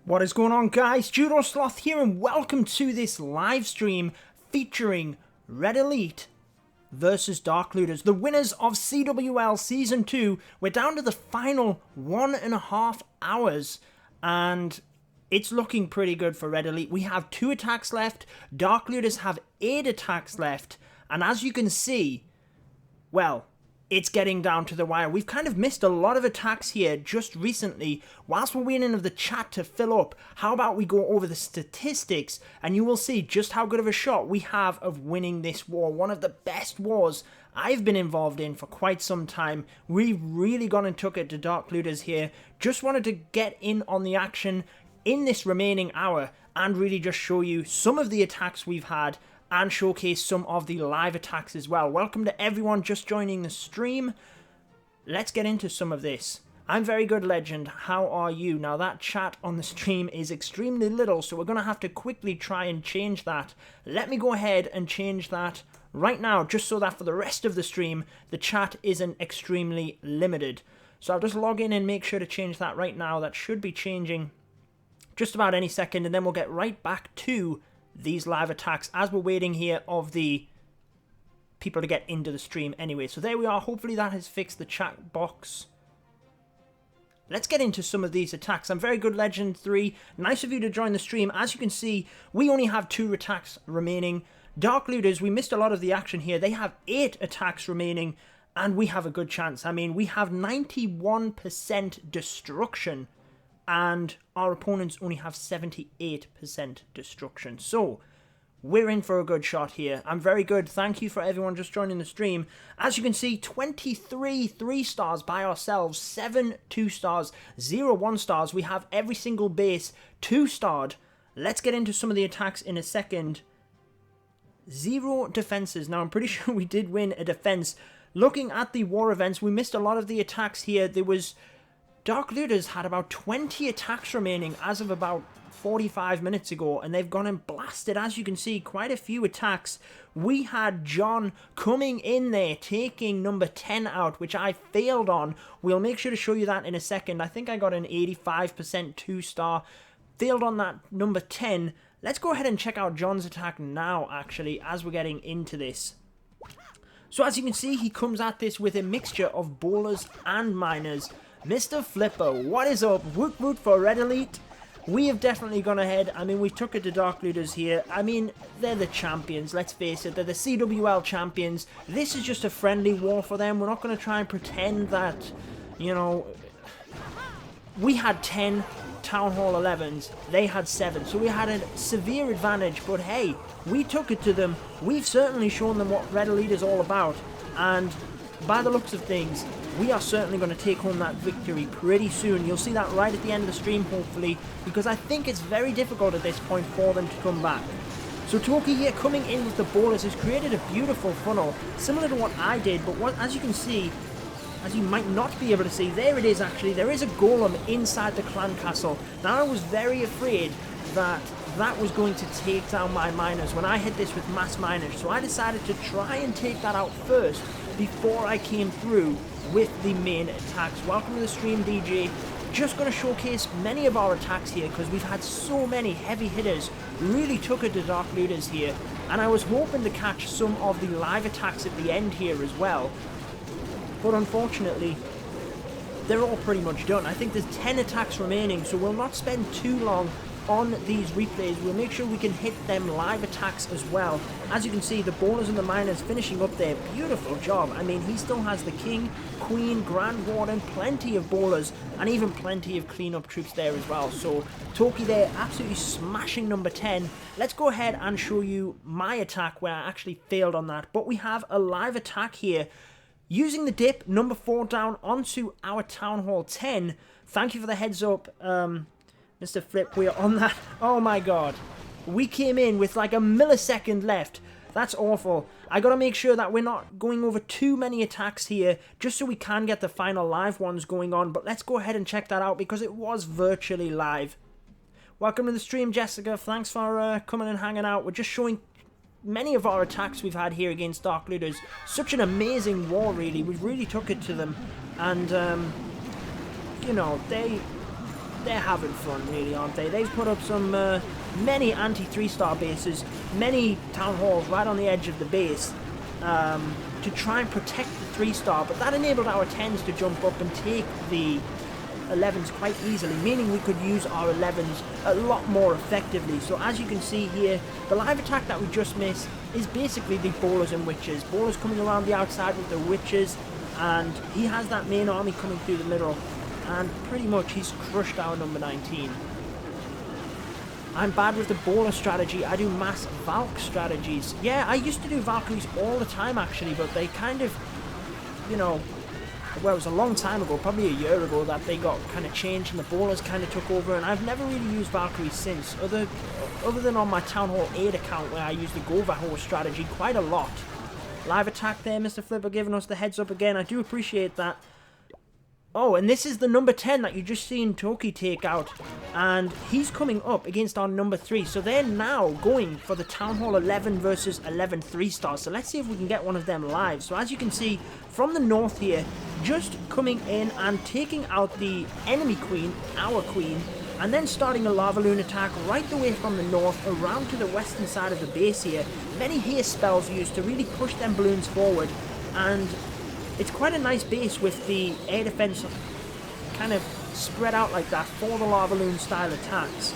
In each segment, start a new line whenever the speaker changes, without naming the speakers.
What is going on, guys? Judo Sloth here, and welcome to this live stream featuring Red Elite versus Dark Looters, the winners of CWL Season 2. We're down to the final 1.5 hours, and it's looking pretty good for Red Elite. We have 2 attacks left, Dark Looters have 8 attacks left, and as you can see, well, it's getting down to the wire. We've kind of missed a lot of attacks here just recently. Whilst we're waiting for the chat to fill up, how about we go over the statistics and you will see just how good of a shot we have of winning this war. One of the best wars I've been involved in for quite some time. We've really gone and took it to Dark Looters here. Just wanted to get in on the action in this remaining hour and really just show you some of the attacks we've had and showcase some of the live attacks as well. Welcome to everyone just joining the stream. Let's get into some of this. I'm very good, Legend. How are you? Now, that chat on the stream is extremely little, so we're going to have to quickly try and change that. Let me go ahead and change that right now, just so that for the rest of the stream, the chat isn't extremely limited. So I'll just log in and make sure to change that right now. That should be changing just about any second, and then we'll get right back to these live attacks as we're waiting here of the people to get into the stream anyway. So there we are. Hopefully that has fixed the chat box. Let's get into some of these attacks. I'm very good, Legend 3. Nice of you to join the stream. As you can see, we only have 2 attacks remaining. Dark Looters, we missed a lot of the action here. They have 8 attacks remaining, and we have a good chance. I mean, we have 91% destruction, and our opponents only have 78% destruction. So, we're in for a good shot here. I'm very good. Thank you for everyone just joining the stream. As you can see, 23 3-stars by ourselves, 7 2-stars, 0 1-stars. We have every single base 2-starred. Let's get into some of the attacks in a second. 0 defenses. Now, I'm pretty sure we did win a defense. Looking at the war events, we missed a lot of the attacks here. There was Dark Looters had about 20 attacks remaining as of about 45 minutes ago, and they've gone and blasted, as you can see, quite a few attacks. We had John coming in there, taking number 10 out, which I failed on. We'll make sure to show you that in a second. I think I got an 85% 2-star. Failed on that number 10. Let's go ahead and check out John's attack now, actually, as we're getting into this. So as you can see, he comes at this with a mixture of bowlers and miners. Mr. Flipper, what is up? Woot woot for Red Elite. We have definitely gone ahead. I mean, we took it to Dark Looters here. I mean, they're the champions, let's face it. They're the CWL champions. This is just a friendly war for them. We're not going to try and pretend that, you know, we had 10 Town Hall 11s. They had 7. So we had a severe advantage. But hey, we took it to them. We've certainly shown them what Red Elite is all about. And by the looks of things, we are certainly going to take home that victory pretty soon. You'll see that right at the end of the stream, hopefully, because I think it's very difficult at this point for them to come back. So Toki here coming in with the bowlers has created a beautiful funnel, similar to what I did, but as you can see, as you might not be able to see, there it is actually, there is a golem inside the clan castle. Now I was very afraid that that was going to take down my miners when I hit this with mass miners, so I decided to try and take that out first before I came through with the main attacks. Welcome to the stream, DJ. Just going to showcase many of our attacks here because we've had so many heavy hitters. Really took it to Dark Looters here, and I was hoping to catch some of the live attacks at the end here as well, but unfortunately they're all pretty much done. I think there's 10 attacks remaining, so we'll not spend too long on these replays. We'll make sure we can hit them live attacks as well. As you can see, the bowlers and the miners finishing up their beautiful job. I mean, he still has the King, Queen, Grand Warden, plenty of bowlers, and even plenty of cleanup troops there as well. So Toki there absolutely smashing number 10. Let's go ahead and show you my attack where I actually failed on that, but we have a live attack here using the dip, number 4 down onto our Town Hall 10. Thank you for the heads up, Mr. Flip, we are on that. Oh my god. We came in with like a millisecond left. That's awful. I gotta make sure that we're not going over too many attacks here, just so we can get the final live ones going on. But let's go ahead and check that out because it was virtually live. Welcome to the stream, Jessica. Thanks for coming and hanging out. We're just showing many of our attacks we've had here against Dark Looters. Such an amazing war, really. We really took it to them. And, you know, they're having fun, really, aren't they? They've put up some many anti-3-star bases, many town halls right on the edge of the base to try and protect the 3-star, but that enabled our 10s to jump up and take the 11s quite easily, meaning we could use our 11s a lot more effectively. So as you can see here, the live attack that we just missed is basically the bowlers and witches. Bowlers coming around the outside with the witches, and he has that main army coming through the middle, and pretty much he's crushed our number 19. I'm bad with the bowler strategy. I do mass Valk strategies. Yeah, I used to do Valkyries all the time actually, but they kind of, you know, well, it was a long time ago, probably a year ago, that they got kind of changed and the bowlers kind of took over, and I've never really used Valkyries since, other than on my Town Hall 8 account where I use the Govaho strategy quite a lot. Live attack there, Mr. Flipper giving us the heads up again. I do appreciate that. Oh, and this is the number 10 that you just seen Toki take out, and he's coming up against our number 3, so they're now going for the Town Hall 11 versus 11 3-stars, so let's see if we can get one of them live. So as you can see, from the north here, just coming in and taking out the enemy queen, our queen, and then starting a Lavaloon attack right the way from the north around to the western side of the base here. Many haste spells used to really push them balloons forward, and it's quite a nice base with the air defense kind of spread out like that for the Lavaloon style attacks.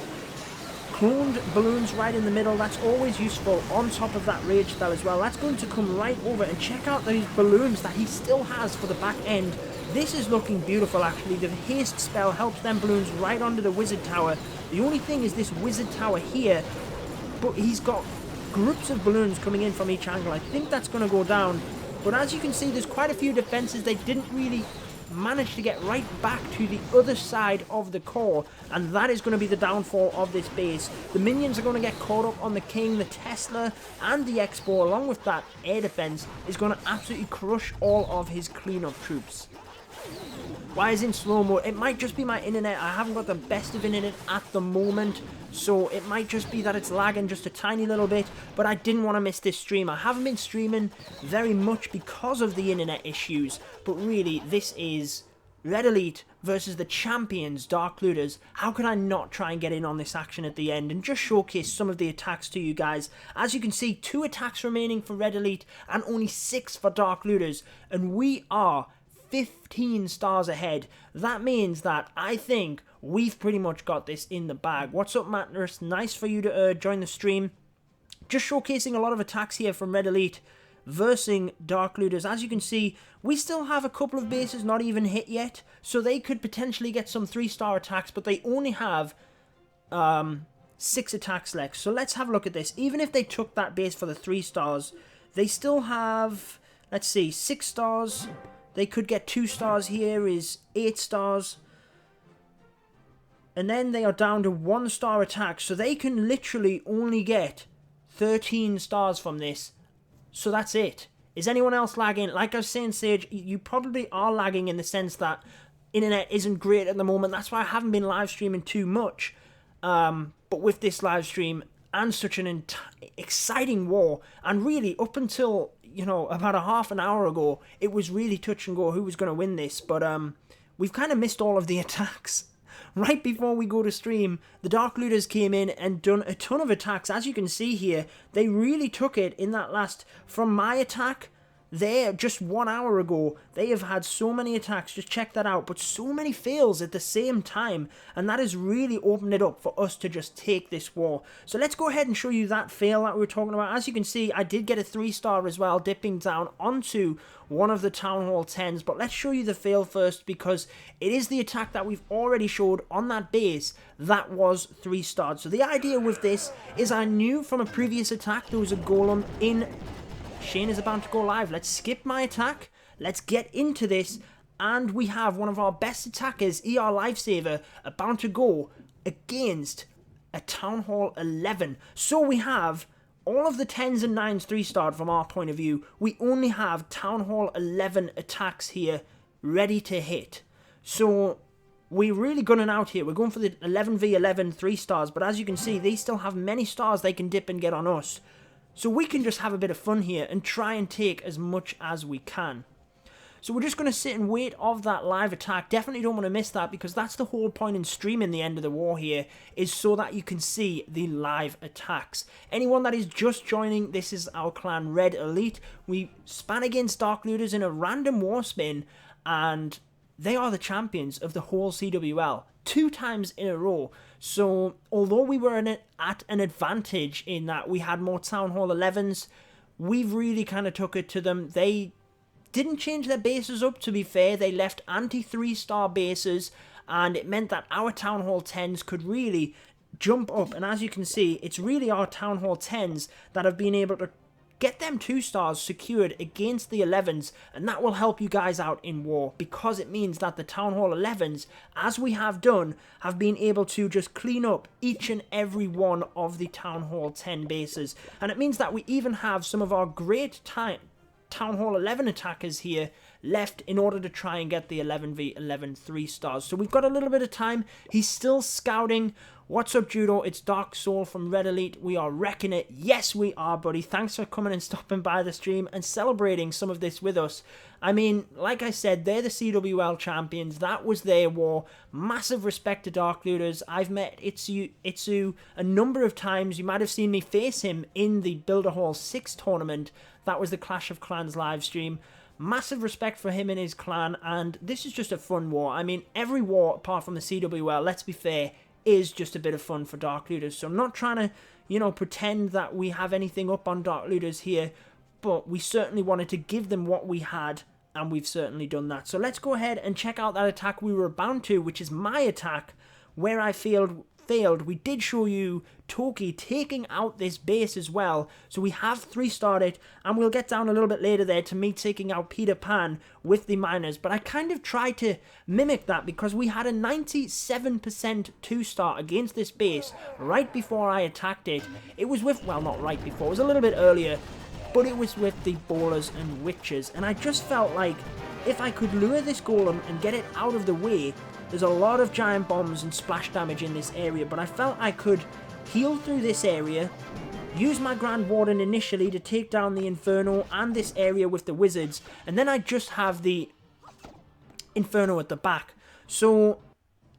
Cloned balloons right in the middle, that's always useful on top of that rage spell as well. That's going to come right over, and check out these balloons that he still has for the back end. This is looking beautiful actually. The haste spell helps them balloons right onto the wizard tower. The only thing is this wizard tower here, but he's got groups of balloons coming in from each angle. I think that's going to go down. But as you can see, there's quite a few defenses they didn't really manage to get right back to the other side of the core, and that is going to be the downfall of this base. The minions are going to get caught up on the king, the Tesla, and the Expo, along with that air defense, is going to absolutely crush all of his cleanup troops. Why is it in slow mode? It might just be my internet. I haven't got the best of internet at the moment, so it might just be that it's lagging just a tiny little bit, but I didn't want to miss this stream. I haven't been streaming very much because of the internet issues, but really, this is Red Elite versus the champions, Dark Looters. How could I not try and get in on this action at the end and just showcase some of the attacks to you guys? As you can see, 2 attacks remaining for Red Elite and only 6 for Dark Looters, and we are 15 stars ahead. That means that I think we've pretty much got this in the bag. What's up, Matners? Nice for you to join the stream. Just showcasing a lot of attacks here from Red Elite versus Dark Looters. As you can see, we still have a couple of bases not even hit yet, so they could potentially get some 3-star attacks, but they only have 6 attacks left. So let's have a look at this. Even if they took that base for the 3 stars, they still have, let's see, 6 stars. They could get 2 stars here, is 8 stars. And then they are down to 1-star attacks. So they can literally only get 13 stars from this. So that's it. Is anyone else lagging? Like I was saying, Sage, you probably are lagging in the sense that internet isn't great at the moment. That's why I haven't been live streaming too much. But with this live stream and such an exciting war, and really up until, you know, about a half an hour ago, it was really touch and go who was going to win this, but we've kind of missed all of the attacks. Right before we go to stream, the Dark Looters came in and done a ton of attacks. As you can see here, they really took it in that last, from my attack there just 1 hour ago, they have had so many attacks, just check that out, but so many fails at the same time, and that has really opened it up for us to just take this war. So let's go ahead and show you that fail that we were talking about. As you can see, I did get a 3-star as well, dipping down onto one of the Town Hall 10s, but let's show you the fail first, because it is the attack that we've already showed on that base that was 3-starred. So the idea with this is I knew from a previous attack there was a golem in. Shane is about to go live. Let's skip my attack. Let's get into this. And we have one of our best attackers, ER Lifesaver, about to go against a Town Hall 11. So we have all of the 10s and 9s 3-starred from our point of view. We only have Town Hall 11 attacks here ready to hit. So we're really gunning out here. We're going for the 11v11 3-stars. But as you can see, they still have many stars they can dip and get on us. So we can just have a bit of fun here and try and take as much as we can. So we're just going to sit and wait of that live attack. Definitely don't want to miss that, because that's the whole point in streaming the end of the war here, is so that you can see the live attacks. Anyone that is just joining, this is our clan Red Elite. We span against Dark Looters in a random war spin, and they are the champions of the whole CWL 2 times in a row. So although we were at an advantage in that we had more Town Hall 11s, we've really kind of took it to them. They didn't change their bases up, to be fair. They left anti-3-star bases, and it meant that our Town Hall 10s could really jump up. And as you can see, it's really our Town Hall 10s that have been able to get them 2-stars secured against the 11s, and that will help you guys out in war, because it means that the Town Hall 11s, as we have done, have been able to just clean up each and every one of the Town Hall 10 bases. And it means that we even have some of our great Town Hall 11 attackers here left in order to try and get the 11v11 3-stars. So we've got a little bit of time. He's still scouting. What's up, Judo? It's Dark Soul from Red Elite. We are wrecking it. Yes, we are, buddy. Thanks for coming and stopping by the stream and celebrating some of this with us. I mean, like I said, they're the CWL champions. That was their war. Massive respect to Dark Looters. I've met Itsu a number of times. You might have seen me face him in the Builder Hall 6 tournament. That was the Clash of Clans live stream. Massive respect for him and his clan, and this is just a fun war. I mean, every war, apart from the CWL, let's be fair, is just a bit of fun for Dark Looters. So I'm not trying to, you know, pretend that we have anything up on Dark Looters here, but we certainly wanted to give them what we had, and we've certainly done that. So let's go ahead and check out that attack we were bound to, which is my attack, where I failed. We did show you CoC taking out this base as well, so we have 3-starred it, and we'll get down a little bit later there to me taking out Peter Pan with the miners. But I kind of tried to mimic that, because we had a 97% 2-star against this base right before I attacked it. It was with, well, not right before, it was a little bit earlier, but it was with the Ballers and Witches, and I just felt like if I could lure this golem and get it out of the way. There's a lot of giant bombs and splash damage in this area, but I felt I could heal through this area, use my Grand Warden initially to take down the Inferno and this area with the wizards, and then I just have the Inferno at the back. So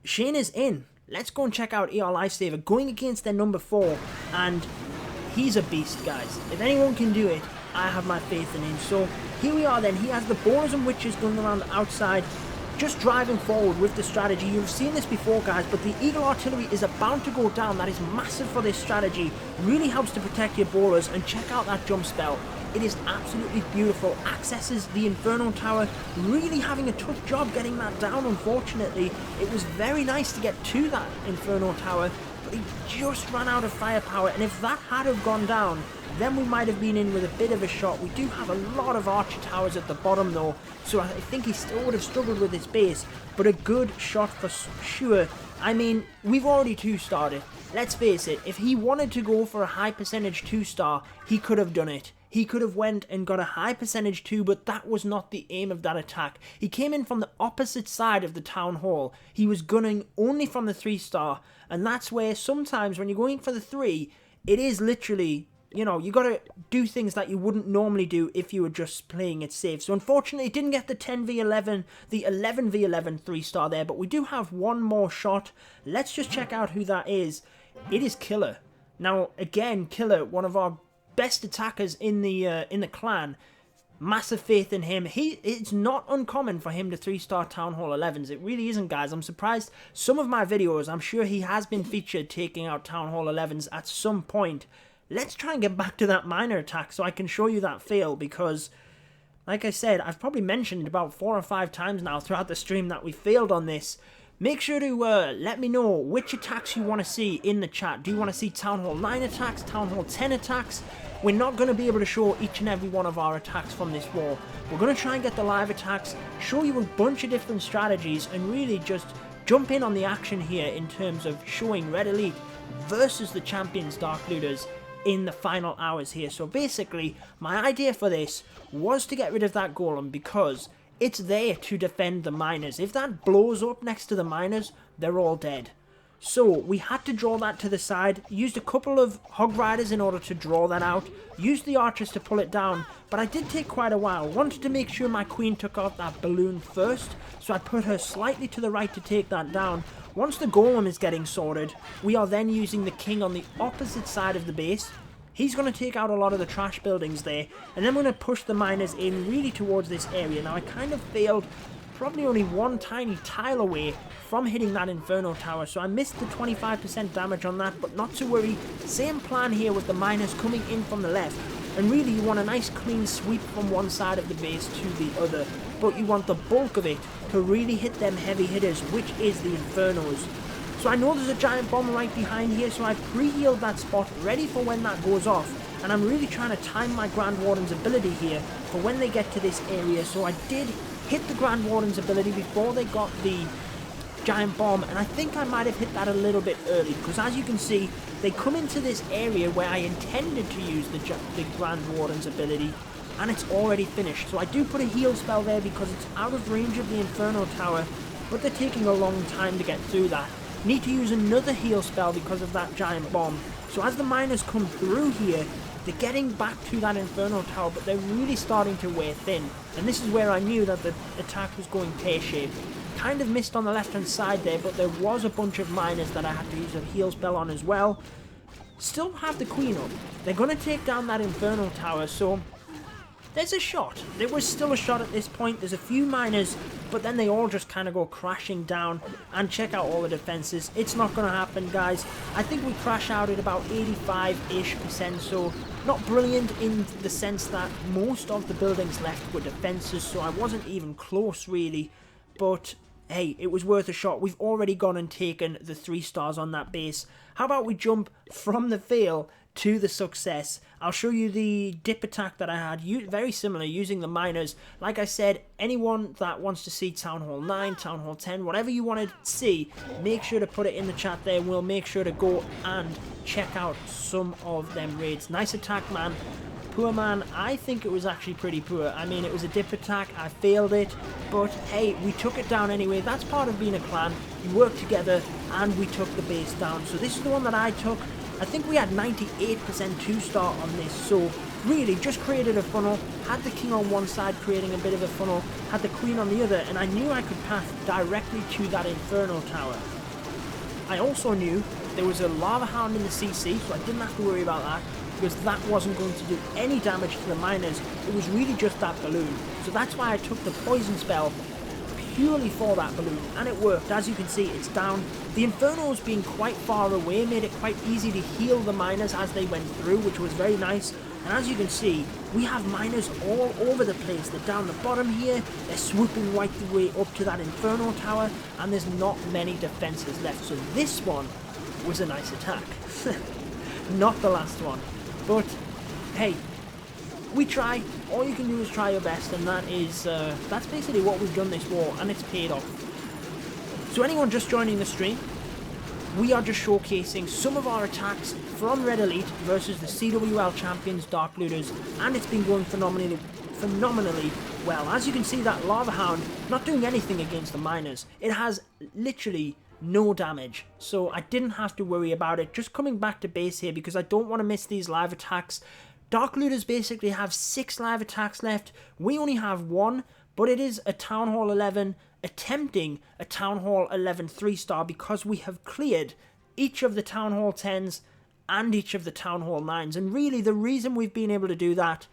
Shane is in. Let's go and check out ER Lifesaver going against their number 4, and he's a beast, guys. If anyone can do it, I have my faith in him. So here we are then. He has the Ballers and Witches going around the outside, just driving forward with the strategy. You've seen this before, guys, but the Eagle Artillery is about to go down. That is massive for this strategy. Really helps to protect your ballers, and check out that jump spell. It is absolutely beautiful. Accesses the Inferno Tower, really having a tough job getting that down, unfortunately. It was very nice to get to that Inferno Tower, but he just ran out of firepower, and if that had have gone down, then we might have been in with a bit of a shot. We do have a lot of archer towers at the bottom though, so I think he still would have struggled with his base, but a good shot for sure. I mean, we've already 2-starred it. Let's face it, if he wanted to go for a high percentage 2-star, he could have done it. He could have went and got a high percentage 2, but that was not the aim of that attack. He came in from the opposite side of the town hall. He was gunning only from the 3-star, and that's where sometimes when you're going for the 3, it is literally, you know, you got to do things that you wouldn't normally do if you were just playing it safe. So unfortunately, it didn't get the 10v11, the 11v11 3-star there, but we do have one more shot. Let's just check out who that is. It is Killer. Now, again, Killer, one of our best attackers in the clan. Massive faith in him. It's not uncommon for him to 3-star Town Hall 11s. It really isn't, guys. I'm surprised. Some of my videos, I'm sure he has been featured taking out Town Hall 11s at some point. Let's try and get back to that miner attack so I can show you that fail, because, like I said, I've probably mentioned about 4 or 5 times now throughout the stream that we failed on this. Make sure to let me know which attacks you want to see in the chat. Do you want to see Town Hall 9 attacks, Town Hall 10 attacks? We're not going to be able to show each and every one of our attacks from this war. We're going to try and get the live attacks, show you a bunch of different strategies, and really just jump in on the action here in terms of showing Red Elite versus the champions Dark Looters in the final hours here. So basically, my idea for this was to get rid of that golem because it's there to defend the miners. If that blows up next to the miners, they're all dead. So we had to draw that to the side, used a couple of hog riders in order to draw that out, used the archers to pull it down, but I did take quite a while. Wanted to make sure my queen took out that balloon first, so I put her slightly to the right to take that down. Once the golem is getting sorted, we are then using the king on the opposite side of the base. He's going to take out a lot of the trash buildings there, and then we're going to push the miners in really towards this area. Now I kind of failed, probably only one tiny tile away from hitting that Inferno Tower, so I missed the 25% damage on that, but not to worry. Same plan here with the miners coming in from the left, and really you want a nice clean sweep from one side of the base to the other, but you want the bulk of it to really hit them heavy hitters, which is the Infernos. So I know there's a giant bomb right behind here, so I've pre-healed that spot, ready for when that goes off, and I'm really trying to time my Grand Warden's ability here for when they get to this area. So I did hit the Grand Warden's ability before they got the giant bomb, and I think I might have hit that a little bit early, because as you can see, they come into this area where I intended to use the Grand Warden's ability, and it's already finished. So I do put a heal spell there because it's out of range of the Inferno Tower, but they're taking a long time to get through that. Need to use another heal spell because of that giant bomb. So as the miners come through here, they're getting back to that Inferno Tower, but they're really starting to wear thin. And this is where I knew that the attack was going pear-shaped. Kind of missed on the left-hand side there, but there was a bunch of miners that I had to use a heal spell on as well. Still have the queen up. They're going to take down that Inferno Tower, so there's a shot. There was still a shot at this point. There's a few miners, but then they all just kind of go crashing down, and check out all the defenses. It's not going to happen, guys. I think we crash out at about 85-ish%, so not brilliant in the sense that most of the buildings left were defenses, so I wasn't even close really, but hey, it was worth a shot. We've already gone and taken the 3 stars on that base. How about we jump from the fail to the success? I'll show you the dip attack that I had, very similar, using the miners. Like I said, anyone that wants to see Town Hall 9, Town Hall 10, whatever you want to see, make sure to put it in the chat there. We'll make sure to go and check out some of them raids. Nice attack, man. Poor man, I think it was actually pretty poor. I mean, it was a dip attack, I failed it, but hey, we took it down anyway. That's part of being a clan. You work together, and we took the base down. So this is the one that I took. I think we had 98% 2-star on this, so really just created a funnel, had the king on one side creating a bit of a funnel, had the queen on the other, and I knew I could path directly to that Inferno Tower. I also knew there was a lava hound in the CC, so I didn't have to worry about that, because that wasn't going to do any damage to the miners. It was really just that balloon. So that's why I took the poison spell purely for that balloon, and it worked. As you can see, it's down. The Infernos being quite far away made it quite easy to heal the miners as they went through, which was very nice. And as you can see, we have miners all over the place. They're down the bottom here, they're swooping right the way up to that Inferno Tower, and there's not many defenses left. So this one was a nice attack. Not the last one. But, hey, we try. All you can do is try your best, and that is, that's basically what we've done this war, and it's paid off. So anyone just joining the stream, we are just showcasing some of our attacks from Red Elite versus the CWL champions, Dark Looters, and it's been going phenomenally well. As you can see, that Lava Hound not doing anything against the miners. It has literally no damage, so I didn't have to worry about it. Just coming back to base here because I don't want to miss these live attacks. Dark Looters basically have 6 live attacks left. We only have 1, but it is a Town Hall 11 attempting a Town Hall 11 3-star because we have cleared each of the Town Hall 10s and each of the Town Hall 9s. And really the reason we've been able to do that,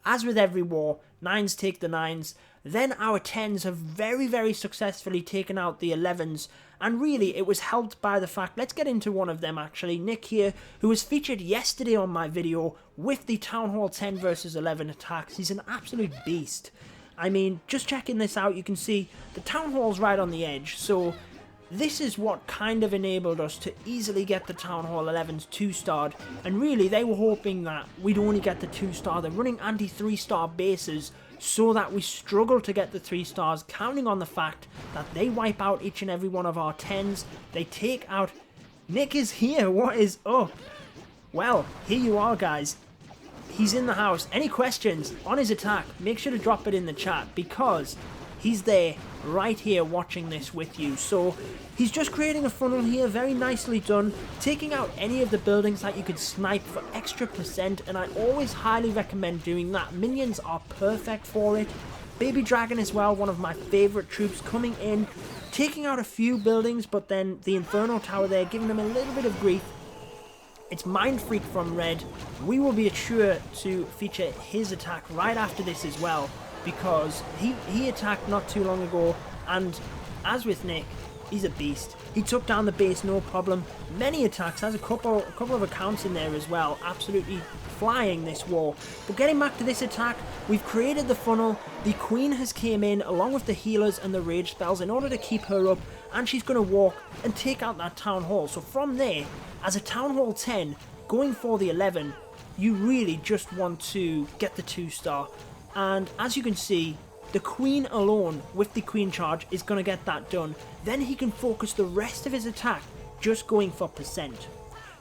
as with every war, 9s take the 9s, then our 10s have very, very successfully taken out the 11s. And really, it was helped by the fact, let's get into one of them actually, Nick here, who was featured yesterday on my video with the Town Hall 10 versus 11 attacks. He's an absolute beast. I mean, just checking this out, you can see the Town Hall's right on the edge, so this is what kind of enabled us to easily get the Town Hall 11s 2-starred, and really, they were hoping that we'd only get the 2-star. They're running anti-3-star bases, so that we struggle to get the 3 stars, counting on the fact that they wipe out each and every one of our 10s. They take out... Nick is here, what is up? Well, here you are, guys. He's in the house. Any questions on his attack, make sure to drop it in the chat, because he's there, right here, watching this with you. So he's just creating a funnel here, very nicely done, taking out any of the buildings that you could snipe for extra percent, and I always highly recommend doing that. Minions are perfect for it. Baby Dragon as well, one of my favourite troops, coming in, taking out a few buildings, but then the Inferno Tower there, giving them a little bit of grief. It's Mind Freak from red. We will be sure to feature his attack right after this as well, because he attacked not too long ago, and as with Nick, he's a beast. He took down the base, no problem. Many attacks, has a couple of accounts in there as well, absolutely flying this war. But getting back to this attack, we've created the funnel. The Queen has came in along with the healers and the rage spells in order to keep her up, and she's going to walk and take out that Town Hall. So from there, as a Town Hall 10, going for the 11, you really just want to get the 2-star. And as you can see, the Queen alone with the Queen charge is going to get that done. Then he can focus the rest of his attack just going for percent.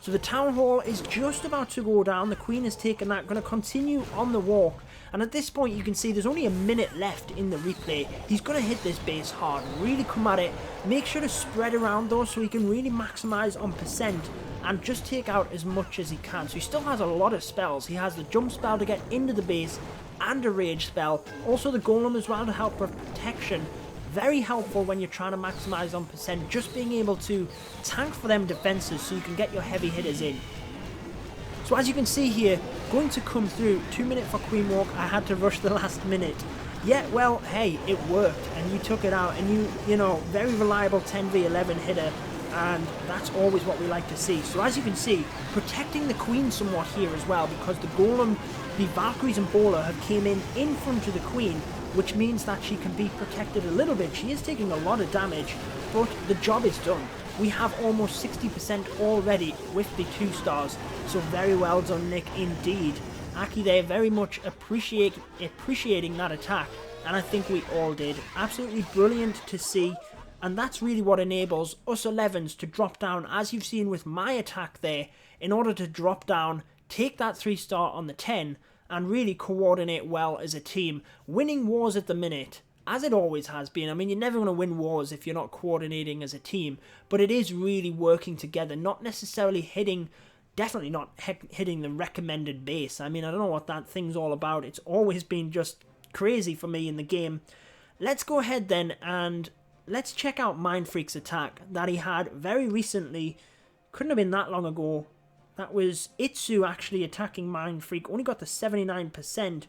So the Town Hall is just about to go down. The Queen has taken that, going to continue on the walk. And at this point you can see there's only a minute left in the replay. He's going to hit this base hard, really come at it. Make sure to spread around though so he can really maximise on percent and just take out as much as he can. So he still has a lot of spells. He has the jump spell to get into the base and a rage spell. Also the golem as well to help with protection. Very helpful when you're trying to maximise on percent. Just being able to tank for them defences so you can get your heavy hitters in. So as you can see here, going to come through, 2 minutes for Queen Walk. I had to rush the last minute. Yeah, well, hey, it worked and you took it out, and you know, very reliable 10v11 hitter, and that's always what we like to see. So as you can see, protecting the Queen somewhat here as well, because the Golem, the Valkyries and Bowler have came in front of the Queen, which means that she can be protected a little bit. She is taking a lot of damage, but the job is done. We have almost 60% already with the 2-stars, so very well done, Nick, indeed. Aki there very much appreciating that attack, and I think we all did. Absolutely brilliant to see, and that's really what enables us 11s to drop down, as you've seen with my attack there, in order to drop down, take that 3-star on the 10, and really coordinate well as a team. Winning wars at the minute, as it always has been. I mean, you're never going to win wars if you're not coordinating as a team, but it is really working together, not necessarily hitting, definitely not hitting the recommended base. I mean, I don't know what that thing's all about. It's always been just crazy for me in the game. Let's go ahead then and let's check out Mind Freak's attack that he had very recently. Couldn't have been that long ago. That was Itsu actually attacking Mind Freak. Only got the 79%.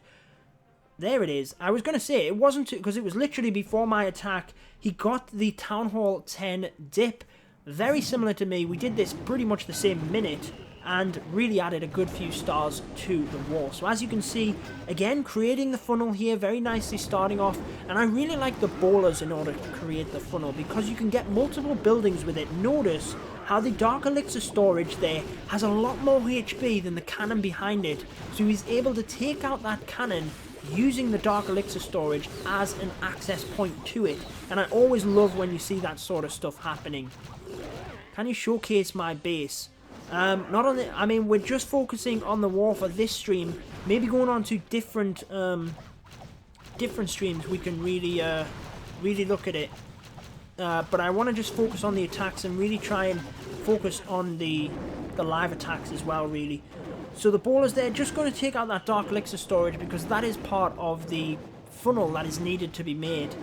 There it is. I was going to say, it wasn't, because it was literally before my attack. He got the Town Hall 10 dip. Very similar to me. We did this pretty much the same minute, and really added a good few stars to the war. So as you can see, again, creating the funnel here, very nicely starting off. And I really like the bowlers in order to create the funnel, because you can get multiple buildings with it. Notice how the Dark Elixir storage there has a lot more HP than the cannon behind it. So he's able to take out that cannon using the Dark Elixir storage as an access point to it. And I always love when you see that sort of stuff happening. Can you showcase my base? Not on the, I mean, we're just focusing on the war for this stream. Maybe going on to different streams we can really look at it. But I want to just focus on the attacks and really try and focus on the live attacks as well, really. So the bowlers there, just going to take out that Dark Elixir storage, because that is part of the funnel that is needed to be made.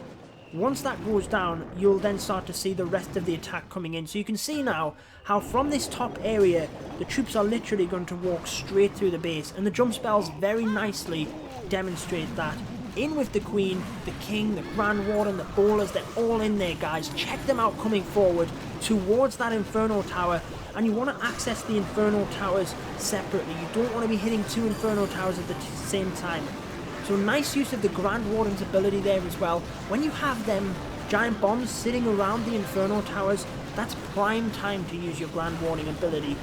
Once that goes down, you'll then start to see the rest of the attack coming in. So you can see now how from this top area, the troops are literally going to walk straight through the base. And the jump spells very nicely demonstrate that. In with the Queen, the King, the Grand Warden, the bowlers, they're all in there, guys. Check them out coming forward towards that Inferno Tower. And you want to access the Inferno Towers separately. You don't want to be hitting 2 Inferno Towers at the same time. So nice use of the Grand Warden's ability there as well. When you have them giant bombs sitting around the Inferno Towers, that's prime time to use your Grand Warden ability.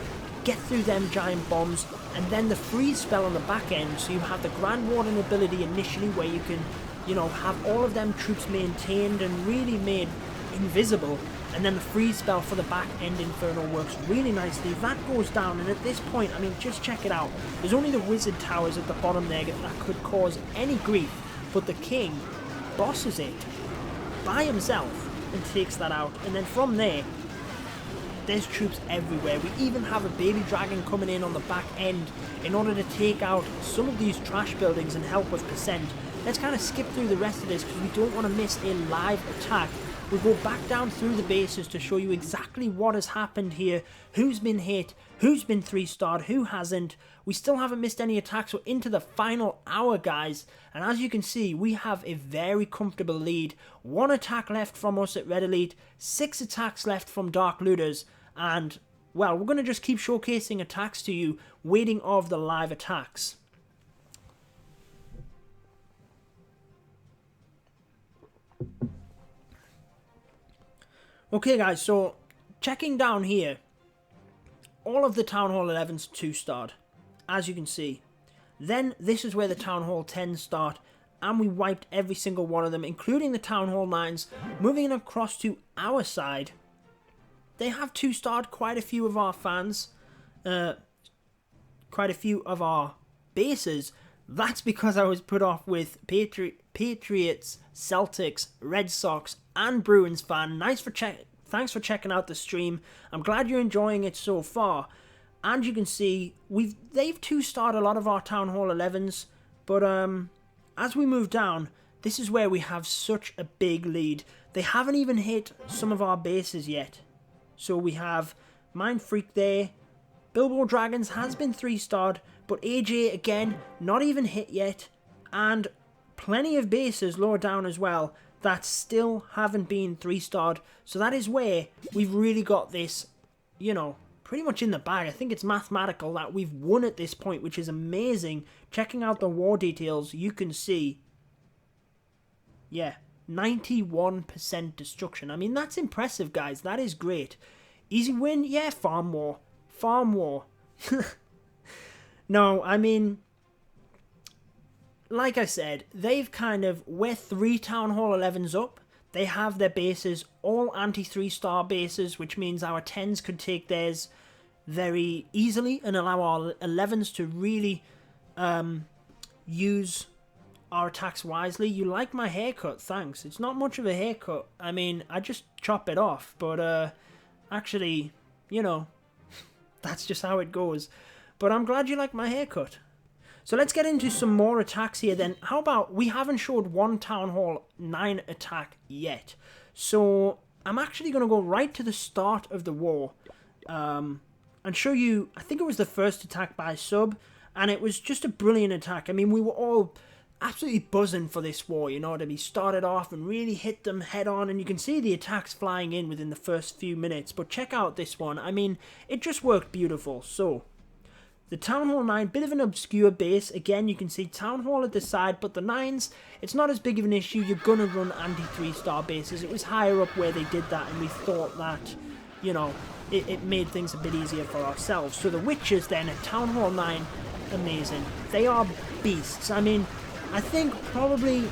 Get through them giant bombs, and then the freeze spell on the back end, so you have the Grand Warden ability initially where you can, you know, have all of them troops maintained and really made invisible, and then the freeze spell for the back end Inferno works really nicely. That goes down, and at this point, I mean, just check it out. There's only the Wizard Towers at the bottom there that could cause any grief, but the King bosses it. by himself and takes that out. And then from there, there's troops everywhere. We even have a baby dragon coming in on the back end in order to take out some of these trash buildings and help with percent. Let's kind of skip through the rest of this because we don't want to miss a live attack. We'll go back down through the bases to show you exactly what has happened here, who's been hit, who's been 3-starred, who hasn't. We still haven't missed any attacks. We're into the final hour, guys. And as you can see, we have a very comfortable lead. 1 attack left from us at Red Elite, 6 attacks left from Dark Looters. And, well, we're going to just keep showcasing attacks to you, waiting of the live attacks. Okay guys, so checking down here, all of the Town Hall 11s 2-starred, as you can see. Then this is where the Town Hall 10s start, and we wiped every single one of them, including the Town Hall 9s. Moving across to our side, they have 2-starred quite a few of our fans, quite a few of our bases. That's because I was put off with Patriots, Celtics, Red Sox, and Bruins fan. Thanks for checking out the stream. I'm glad you're enjoying it so far. And you can see they've 2-starred a lot of our Town Hall 11s, but as we move down, this is where we have such a big lead. They haven't even hit some of our bases yet. So we have Mind Freak there. Bilbo Dragons has been 3-starred, but AJ again not even hit yet, and plenty of bases lower down as well that still haven't been 3-starred. So that is where we've really got this, you know, pretty much in the bag. I think it's mathematical that we've won at this point, which is amazing. Checking out the war details, you can see, yeah, 91% destruction. I mean, that's impressive, guys. That is great. Easy win? Yeah, farm war. Farm war. No, I mean, like I said, we're 3 Town Hall 11s up. They have their bases, all anti-3-star bases, which means our 10s could take theirs very easily and allow our 11s to really use our attacks wisely. You like my haircut, thanks. It's not much of a haircut. I mean, I just chop it off, but actually, you know, that's just how it goes. But I'm glad you like my haircut. So let's get into some more attacks here then. How about, we haven't showed 1 Town Hall 9 attack yet. So I'm actually going to go right to the start of the war and show you, I think it was the first attack by sub, and it was just a brilliant attack. I mean, we were all absolutely buzzing for this war, you know, to be started off and really hit them head on, and you can see the attacks flying in within the first few minutes. But check out this one. I mean, it just worked beautiful. So the Town Hall 9, bit of an obscure base. Again, you can see Town Hall at the side, but the 9s, it's not as big of an issue. You're going to run anti-3-star bases. It was higher up where they did that, and we thought that, you know, it made things a bit easier for ourselves. So the Witches then at Town Hall 9, amazing. They are beasts. I mean, I think probably,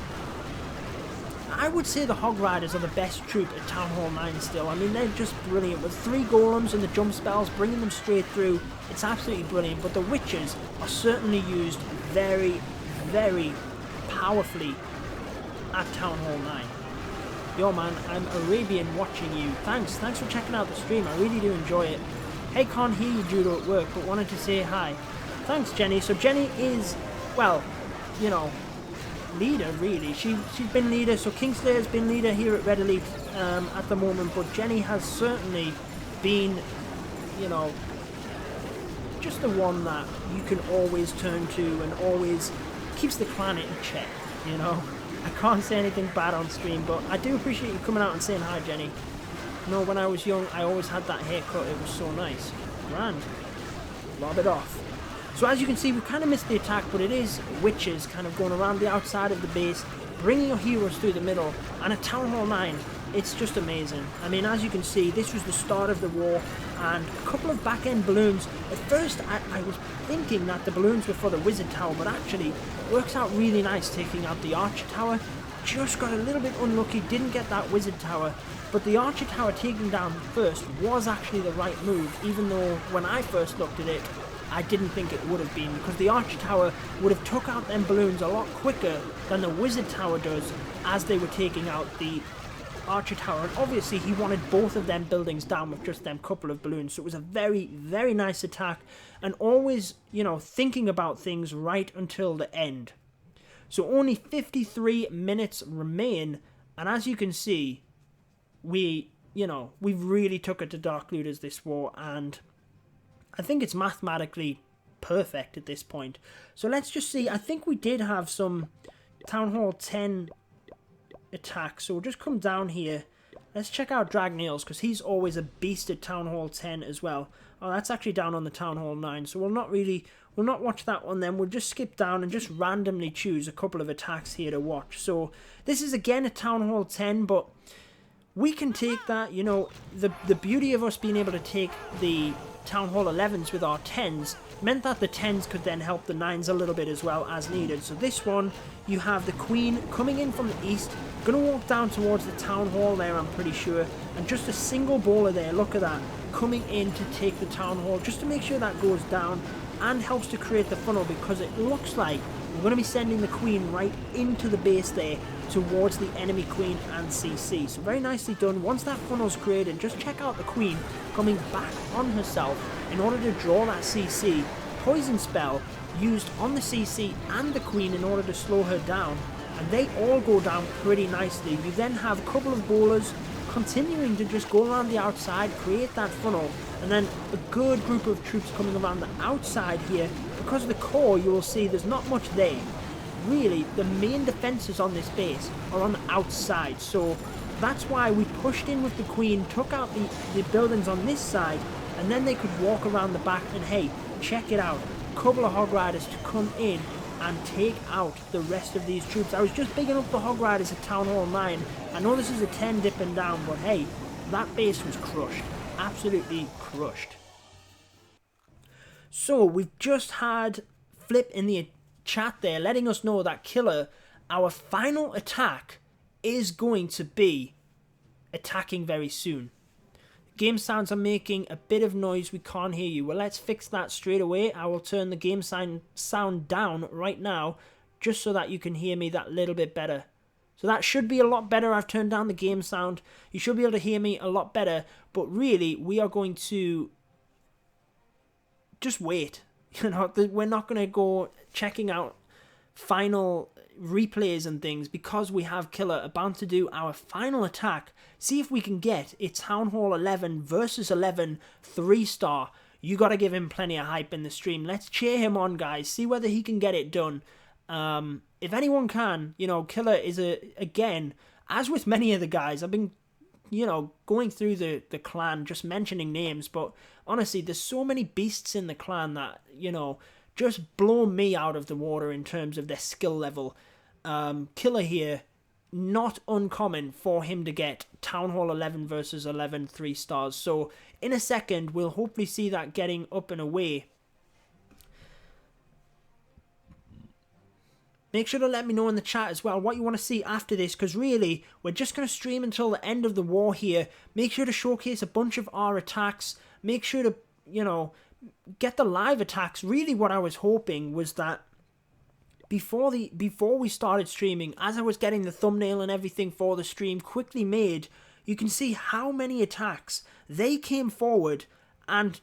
I would say the Hog Riders are the best troop at Town Hall 9 still. I mean, they're just brilliant. With 3 golems and the jump spells, bringing them straight through, it's absolutely brilliant. But the Witches are certainly used very, very powerfully at Town Hall 9. Yo man, I'm Arabian watching you. Thanks for checking out the stream. I really do enjoy it. Hey, can't hear you, Judo, at work, but wanted to say hi. Thanks, Jenny. So Jenny is, well, you know, leader really. She's been leader. So Kingslayer's been leader here at Red Elite at the moment, but Jenny has certainly been, you know, just the one that you can always turn to and always keeps the clan in check, you know. I can't say anything bad on stream, but I do appreciate you coming out and saying hi, Jenny. You know, when I was young, I always had that haircut. It was so nice. Grand. Lob it off. So as you can see, we kind of missed the attack, but it is Witches kind of going around the outside of the base, bringing your heroes through the middle, and at Town Hall 9, it's just amazing. I mean, as you can see, this was the start of the war, and a couple of back-end balloons. At first, I was thinking that the balloons were for the Wizard Tower, but actually, it works out really nice taking out the Archer Tower. Just got a little bit unlucky, didn't get that Wizard Tower, but the Archer Tower taking down first was actually the right move, even though when I first looked at it, I didn't think it would have been, because the Archer Tower would have took out them balloons a lot quicker than the Wizard Tower does as they were taking out the archer tower, and obviously he wanted both of them buildings down with just them couple of balloons. So it was a very, very nice attack, and always, you know, thinking about things right until the end. So only 53 minutes remain, and as you can see, we've really took it to Dark Looters this war, and I think it's mathematically perfect at this point. So let's just see. I think we did have some Town Hall 10 attacks, so we'll just come down here. Let's check out Dragnails, because he's always a beast at Town Hall 10 as well. Oh, that's actually down on the Town Hall 9, so we'll not watch that one then. We'll just skip down and just randomly choose a couple of attacks here to watch. So this is again a Town Hall 10, but we can take that, you know, the beauty of us being able to take the Town Hall 11s with our 10s meant that the 10s could then help the 9s a little bit as well as needed. So this one, you have the Queen coming in from the east, going to walk down towards the Town Hall there, I'm pretty sure, and just a single bowler there, look at that, coming in to take the Town Hall, just to make sure that goes down, and helps to create the funnel, because it looks like we're going to be sending the Queen right into the base there towards the enemy Queen and CC. So very nicely done. Once that funnel's created, just check out the Queen coming back on herself in order to draw that CC. Poison spell used on the CC and the Queen in order to slow her down, and they all go down pretty nicely. You then have a couple of bowlers continuing to just go around the outside, create that funnel, and then a good group of troops coming around the outside here. Because of the core, you will see there's not much there. Really, the main defenses on this base are on the outside, so that's why we pushed in with the Queen, took out the buildings on this side, and then they could walk around the back, and hey, check it out, a couple of Hog Riders to come in and take out the rest of these troops. I was just bigging up the Hog Riders at Town Hall 9. I know this is a 10 dipping down, but hey, that base was crushed. Absolutely crushed. So we've just had Flip in the chat there letting us know that Killer, our final attack, is going to be attacking very soon. Game sounds are making a bit of noise, we can't hear you. Well, let's fix that straight away. I will turn the game sound down right now, just so that you can hear me that little bit better. So that should be a lot better. I've turned down the game sound. You should be able to hear me a lot better, but really, we are going to just wait. You know, we're not going to go checking out final replays and things, because we have Killer about to do our final attack. See if we can get a Town Hall 11 versus 11 3-star. You got to give him plenty of hype in the stream. Let's cheer him on, guys. See whether he can get it done. If anyone can, you know, Killer is again, as with many of the guys, I've been, you know, going through the clan, just mentioning names, but honestly, there's so many beasts in the clan that, you know, just blow me out of the water in terms of their skill level. Killer here, not uncommon for him to get Town Hall 11 versus 11 3-stars. So in a second, we'll hopefully see that getting up and away. Make sure to let me know in the chat as well what you want to see after this, because really, we're just going to stream until the end of the war here. Make sure to showcase a bunch of our attacks. Make sure to, you know, get the live attacks. Really what I was hoping was that before we started streaming, as I was getting the thumbnail and everything for the stream quickly made, you can see how many attacks they came forward and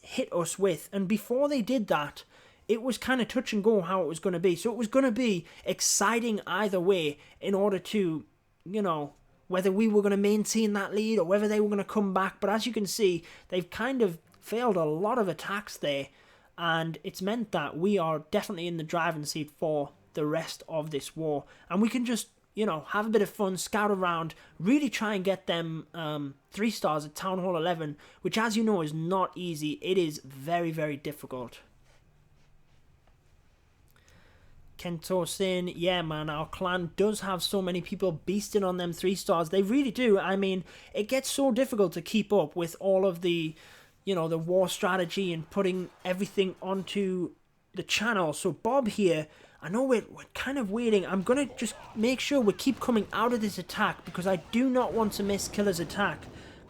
hit us with. And before they did that, it was kind of touch and go how it was going to be. So it was going to be exciting either way in order to, you know, whether we were going to maintain that lead or whether they were going to come back. But as you can see, they've kind of failed a lot of attacks there, and it's meant that we are definitely in the driving seat for the rest of this war, and we can just, you know, have a bit of fun, scout around, really try and get them 3-stars at Town Hall 11, which, as you know, is not easy. It is very, very difficult. Kento saying, yeah man, our clan does have so many people beasting on them 3-stars. They really do. I mean, it gets so difficult to keep up with all of the, you know, the war strategy and putting everything onto the channel. So Bob here, I know we're kind of waiting. I'm going to just make sure we keep coming out of this attack, because I do not want to miss Killer's attack.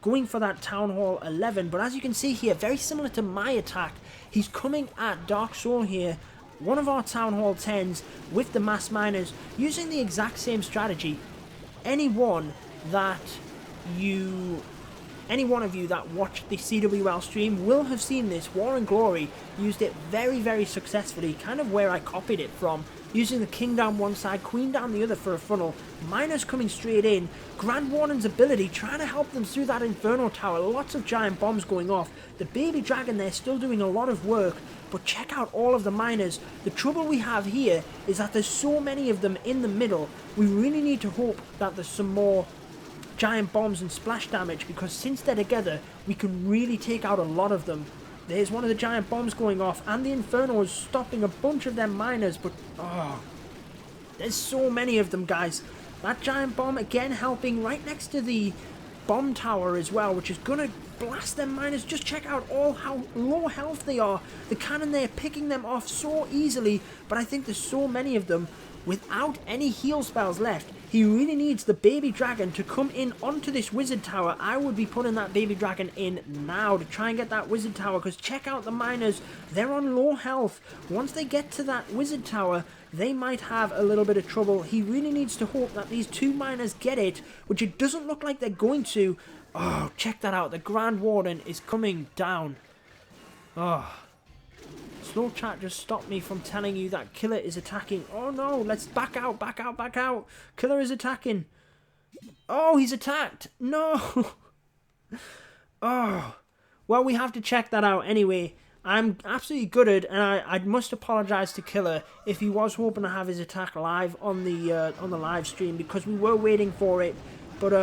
Going for that Town Hall 11, but as you can see here, very similar to my attack, he's coming at Dark Soul here, one of our Town Hall 10s with the mass miners, using the exact same strategy. Any one that any one of you that watched the CWL stream will have seen this. War and Glory used it very, very successfully, kind of where I copied it from, using the king down one side, queen down the other for a funnel, miners coming straight in, Grand Warden's ability trying to help them through that Inferno Tower, lots of giant bombs going off, the baby dragon there still doing a lot of work, but check out all of the miners. The trouble we have here is that there's so many of them in the middle. We really need to hope that there's some more giant bombs and splash damage, because since they're together we can really take out a lot of them. There's one of the giant bombs going off, and the Inferno is stopping a bunch of their miners, but oh, there's so many of them, guys. That giant bomb again helping right next to the bomb tower as well, which is gonna blast them miners. Just check out all how low health they are. The cannon there picking them off so easily, but I think there's so many of them without any heal spells left. He really needs the baby dragon to come in onto this wizard tower. I would be putting that baby dragon in now to try and get that wizard tower, because check out the miners. They're on low health. Once they get to that wizard tower, they might have a little bit of trouble. He really needs to hope that these two miners get it, which it doesn't look like they're going to. Oh, check that out. The Grand Warden is coming down. Oh. Slow chat just stopped me from telling you that Killer is attacking. Oh no, let's back out, back out, back out. Killer is attacking. Oh, he's attacked. No. Oh. Well, we have to check that out anyway. I'm absolutely gutted, and I must apologise to Killer if he was hoping to have his attack live on the live stream, because we were waiting for it. But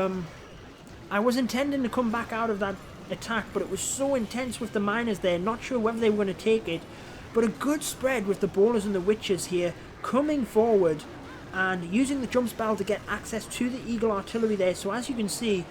I was intending to come back out of that attack, but it was so intense with the miners there, not sure whether they were going to take it. But a good spread with the bowlers and the witches here coming forward and using the jump spell to get access to the eagle artillery there. So as you can see,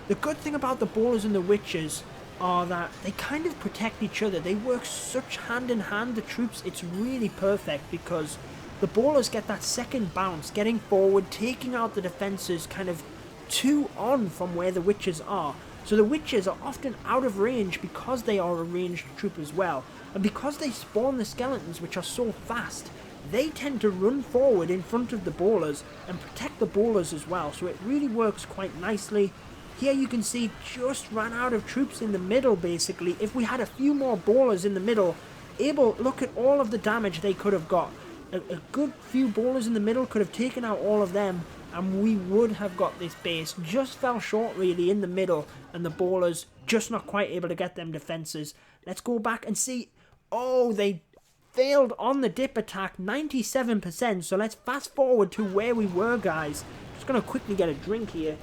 the good thing about the bowlers and the witches are that they kind of protect each other. They work such hand in hand, the troops. It's really perfect, because the bowlers get that second bounce, getting forward, taking out the defences kind of 2 on from where the witches are. So the witches are often out of range because they are a ranged troop as well. And because they spawn the skeletons, which are so fast, they tend to run forward in front of the bowlers and protect the bowlers as well. So it really works quite nicely. Here you can see just ran out of troops in the middle basically. If we had a few more bowlers in the middle, look at all of the damage they could have got. A good few bowlers in the middle could have taken out all of them, and we would have got this base. Just fell short really in the middle, and the bowlers just not quite able to get them defences. Let's go back and see. Oh, they failed on the dip attack, 97%. So let's fast forward to where we were, guys. Just going to quickly get a drink here.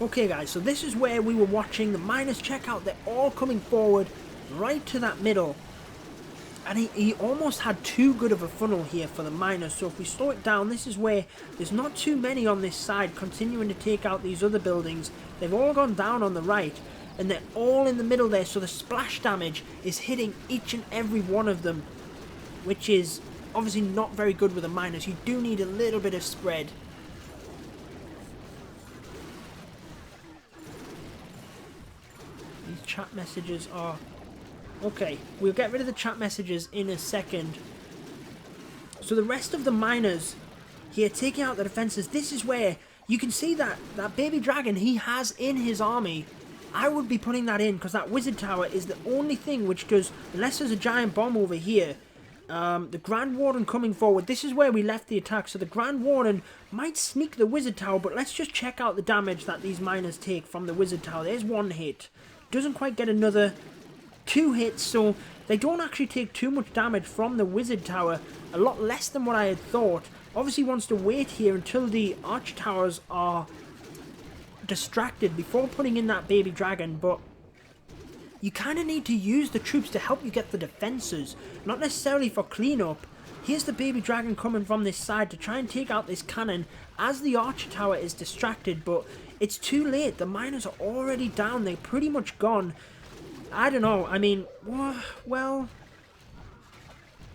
Okay, guys, so this is where we were watching the miners. Check out, they're all coming forward right to that middle. And he almost had too good of a funnel here for the miners. So if we slow it down, this is where there's not too many on this side continuing to take out these other buildings. They've all gone down on the right, and they're all in the middle there. So the splash damage is hitting each and every one of them, which is obviously not very good with the miners. You do need a little bit of spread. These chat messages are... Okay, we'll get rid of the chat messages in a second. So the rest of the miners here taking out the defences. This is where you can see that baby dragon he has in his army. I would be putting that in, because that wizard tower is the only thing which does, unless there's a giant bomb over here. The Grand Warden coming forward. This is where we left the attack. So the Grand Warden might sneak the wizard tower, but let's just check out the damage that these miners take from the wizard tower. There's one hit. Doesn't quite get another. 2 hits, so they don't actually take too much damage from the wizard tower. A lot less than what I had thought. Obviously wants to wait here until the arch towers are distracted before putting in that baby dragon, but you kind of need to use the troops to help you get the defences, not necessarily for cleanup. Here's the baby dragon coming from this side to try and take out this cannon as the archer tower is distracted, but it's too late. The miners are already down. They're pretty much gone. I don't know. I mean, well,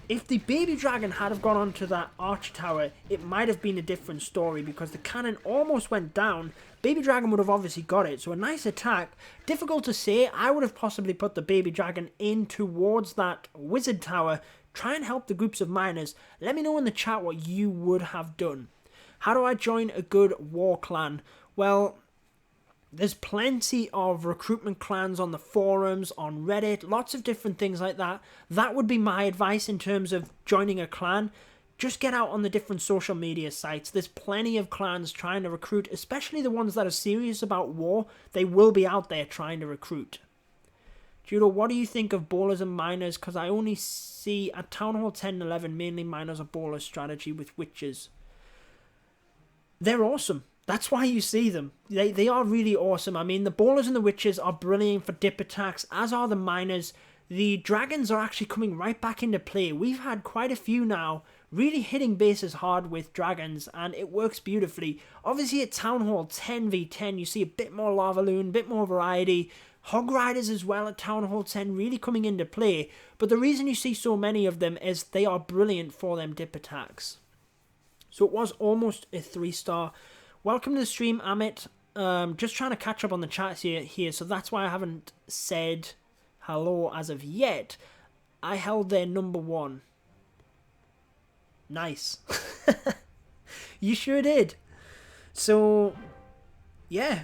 If the baby dragon had have gone onto that archer tower, it might have been a different story because the cannon almost went down. Baby dragon would have obviously got it, so a nice attack. Difficult to say. I would have possibly put the baby dragon in towards that wizard tower. Try and help the groups of miners. Let me know in the chat what you would have done. How do I join a good war clan? Well, there's plenty of recruitment clans on the forums, on Reddit, lots of different things like that. That would be my advice in terms of joining a clan. Just get out on the different social media sites. There's plenty of clans trying to recruit, especially the ones that are serious about war. They will be out there trying to recruit. Judo, what do you think of bowlers and miners? Because I only see at Town Hall 10 and 11, mainly miners or bowlers strategy with witches. They're awesome. That's why you see them. They are really awesome. I mean, the bowlers and the witches are brilliant for dip attacks, as are the miners. The dragons are actually coming right back into play. We've had quite a few now, really hitting bases hard with dragons, and it works beautifully. Obviously, at Town Hall 10v10, you see a bit more Lavaloon, a bit more variety. Hog Riders as well at Town Hall 10 really coming into play. But the reason you see so many of them is they are brilliant for them dip attacks. So it was almost a 3-star. Welcome to the stream, Amit. Just trying to catch up on the chats here, so that's why I haven't said hello as of yet. I held their number 1. Nice. You sure did. So, yeah,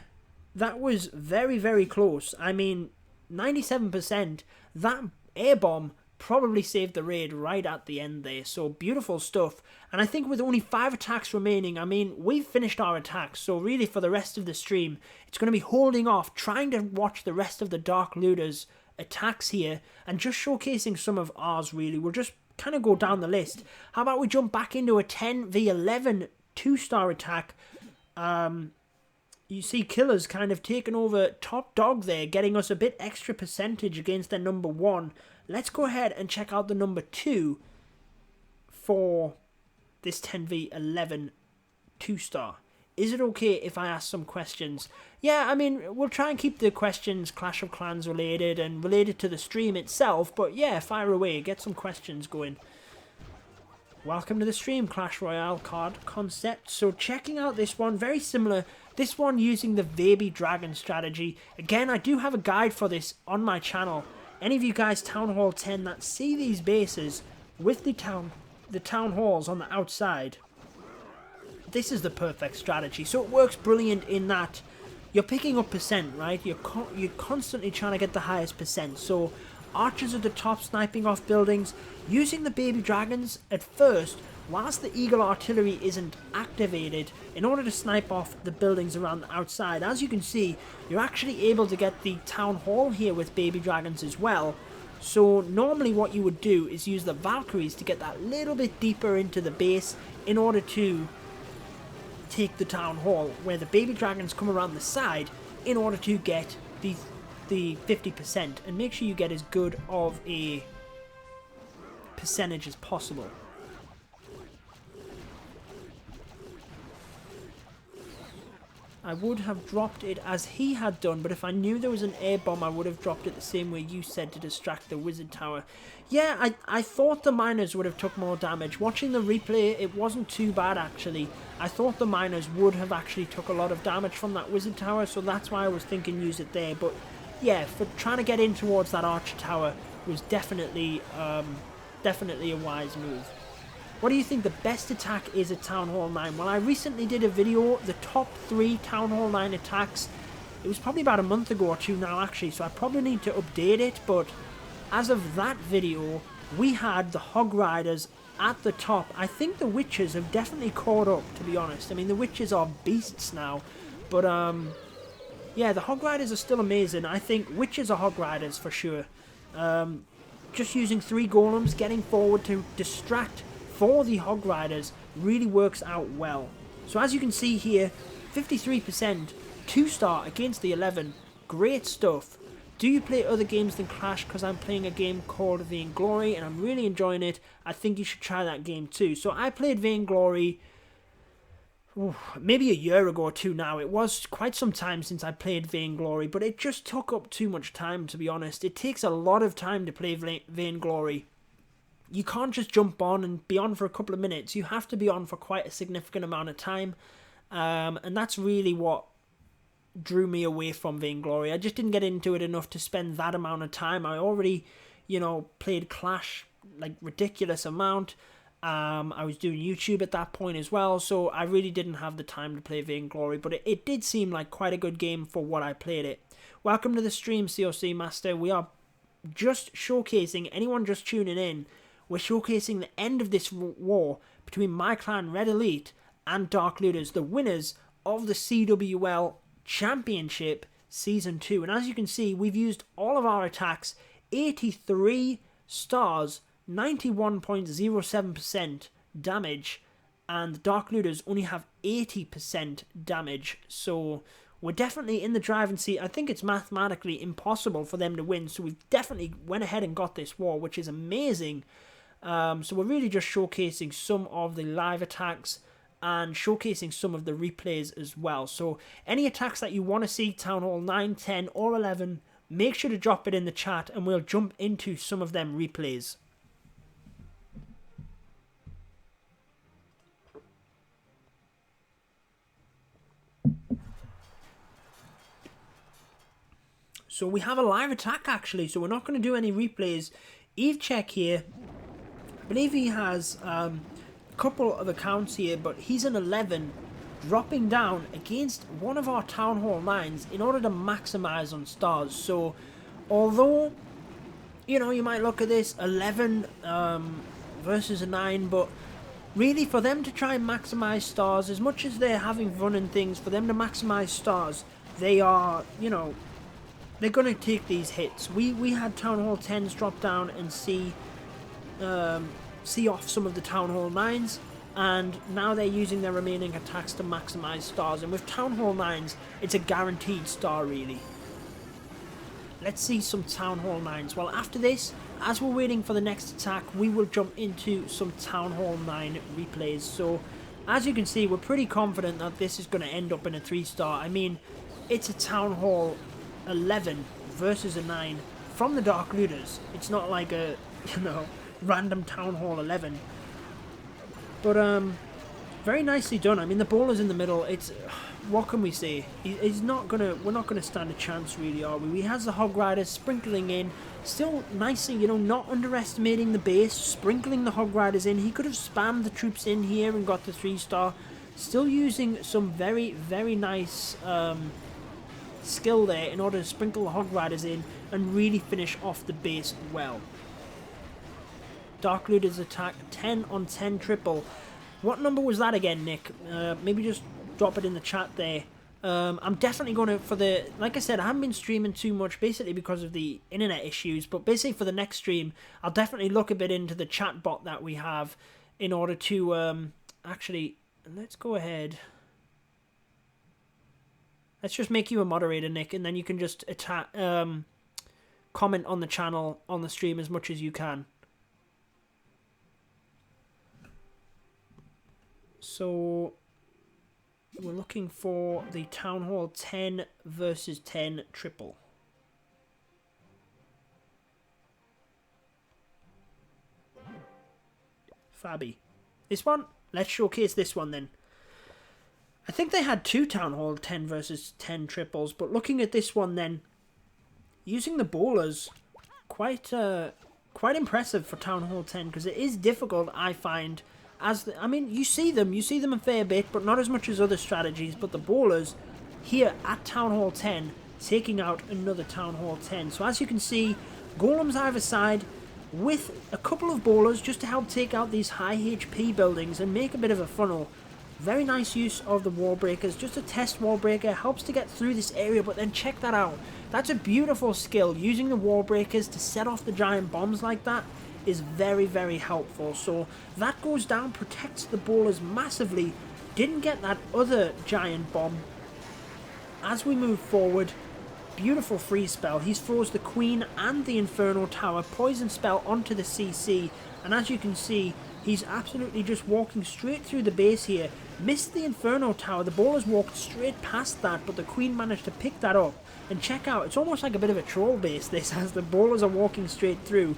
that was very, very close. I mean, 97%, that air bomb probably saved the raid right at the end there. So beautiful stuff. And I think with only 5 attacks remaining, I mean, we've finished our attacks. So really for the rest of the stream, it's going to be holding off, trying to watch the rest of the Dark Looters attacks here and just showcasing some of ours really. We'll just kind of go down the list. How about we jump back into a 10v11 2-star attack? You see Killers kind of taking over top dog there, getting us a bit extra percentage against their number 1. Let's go ahead and check out the number 2 for this 10v11 2-star. Is it okay if I ask some questions? Yeah, I mean, we'll try and keep the questions Clash of Clans related and related to the stream itself, but yeah, fire away, get some questions going. Welcome to the stream, Clash Royale card concept. So checking out this one, very similar. This one using the baby dragon strategy. Again, I do have a guide for this on my channel. Any of you guys Town Hall 10 that see these bases with the town halls on the outside, this is the perfect strategy. So it works brilliant in that you're picking up percent, right? You're constantly trying to get the highest percent. So archers at the top sniping off buildings, using the baby dragons at first, whilst the eagle artillery isn't activated, in order to snipe off the buildings around the outside. As you can see, you're actually able to get the town hall here with baby dragons as well. So normally what you would do is use the Valkyries to get that little bit deeper into the base in order to take the town hall, where the baby dragons come around the side in order to get the 50% and make sure you get as good of a percentage as possible. I would have dropped it as he had done, but if I knew there was an air bomb, I would have dropped it the same way you said, to distract the wizard tower. Yeah, I thought the miners would have took more damage. Watching the replay, it wasn't too bad actually. I thought the miners would have actually took a lot of damage from that wizard tower, so that's why I was thinking use it there. But yeah, for trying to get in towards that archer tower was definitely a wise move. What do you think the best attack is at Town Hall 9? Well, I recently did a video, the top 3 Town Hall 9 attacks. It was probably about a month ago or 2 now actually, so I probably need to update it. But as of that video, we had the Hog Riders at the top. I think the Witches have definitely caught up, to be honest. I mean, the Witches are beasts now. But, yeah, the Hog Riders are still amazing. I think Witches are Hog Riders for sure. Just using 3 golems, getting forward to distract for the Hog Riders really works out well. So as you can see here, 53%, 2-star against the 11. Great stuff. Do you play other games than Clash? Because I'm playing a game called Vainglory and I'm really enjoying it. I think you should try that game too. So I played Vainglory maybe a year ago or 2 now. It was quite some time since I played Vainglory, but it just took up too much time, to be honest. It takes a lot of time to play Vainglory. you can't just jump on and be on for a couple of minutes. You have to be on for quite a significant amount of time. And that's really what drew me away from Vainglory. I just didn't get into it enough to spend that amount of time. I already, played Clash like ridiculous amount. I was doing YouTube at that point as well, so I really didn't have the time to play Vainglory, but it did seem like quite a good game for what I played it. Welcome to the stream, CoC Master. We are just showcasing, anyone just tuning in, we're showcasing the end of this war between my clan Red Elite and Dark Looters, the winners of the CWL Championship Season 2. And as you can see, we've used all of our attacks, 83 stars, 91.07% damage, and the Dark Looters only have 80% damage. So we're definitely in the driving seat. I think it's mathematically impossible for them to win, so we've definitely went ahead and got this war, which is amazing. So we're really just showcasing some of the live attacks and showcasing some of the replays as well. So any attacks that you want to see, Town Hall 9, 10 or 11, make sure to drop it in the chat and we'll jump into some of them replays. So we have a live attack actually, so we're not going to do any replays. Eve Check here, I believe he has a couple of accounts here, but he's an 11 dropping down against one of our Town Hall 9s in order to maximize on stars. So although, you might look at this 11 versus a 9, but really for them to try and maximize stars, as much as they're having fun and things, for them to maximize stars, they are, they're going to take these hits. We had Town Hall 10s drop down and see off some of the Town Hall 9s, and now they're using their remaining attacks to maximize stars. And with Town Hall 9s, it's a guaranteed star, really. Let's see some Town Hall 9s. Well, after this, as we're waiting for the next attack, we will jump into some Town Hall 9 replays. So, as you can see, we're pretty confident that this is going to end up in a 3-star. I mean, it's a Town Hall 11 versus a 9 from the Dark Looters. It's not like a, random Town Hall 11. But, very nicely done. I mean, the bowler's in the middle. It's, what can we say? We're not gonna stand a chance, really, are we? He has the Hog Riders sprinkling in. Still nicely, not underestimating the base, sprinkling the Hog Riders in. He could have spammed the troops in here and got the 3-star. Still using some very, very nice, skill there in order to sprinkle the Hog Riders in and really finish off the base well. Dark Looters attack 10 on 10 triple. What number was that again, Nick? Maybe just drop it in the chat there. I'm definitely going to, like I said, I haven't been streaming too much basically because of the internet issues, but basically for the next stream, I'll definitely look a bit into the chat bot that we have in order to, actually, let's go ahead. Let's just make you a moderator, Nick, and then you can just comment on the channel, on the stream as much as you can. So, we're looking for the Town Hall 10 versus 10 triple. Fabby. This one? Let's showcase this one then. I think they had 2 Town Hall 10 versus 10 triples, but looking at this one then, using the bowlers, quite impressive for Town Hall 10, because it is difficult, I find, I mean, you see them a fair bit, but not as much as other strategies, but the bowlers here at Town Hall 10, taking out another Town Hall 10. So as you can see, golems either side, with a couple of bowlers just to help take out these high HP buildings and make a bit of a funnel. Very nice use of the wall breakers, just a test wall breaker, helps to get through this area, but then check that out. That's a beautiful skill. Using the wall breakers to set off the giant bombs like that is very, very helpful. So that goes down, protects the bowlers massively. Didn't get that other giant bomb. As we move forward, beautiful freeze spell. He's froze the Queen and the Inferno Tower, poison spell onto the CC, and as you can see, he's absolutely just walking straight through the base here. Missed the Inferno Tower, the bowlers walked straight past that, but the Queen managed to pick that up. And check out, it's almost like a bit of a troll base this, as the bowlers are walking straight through.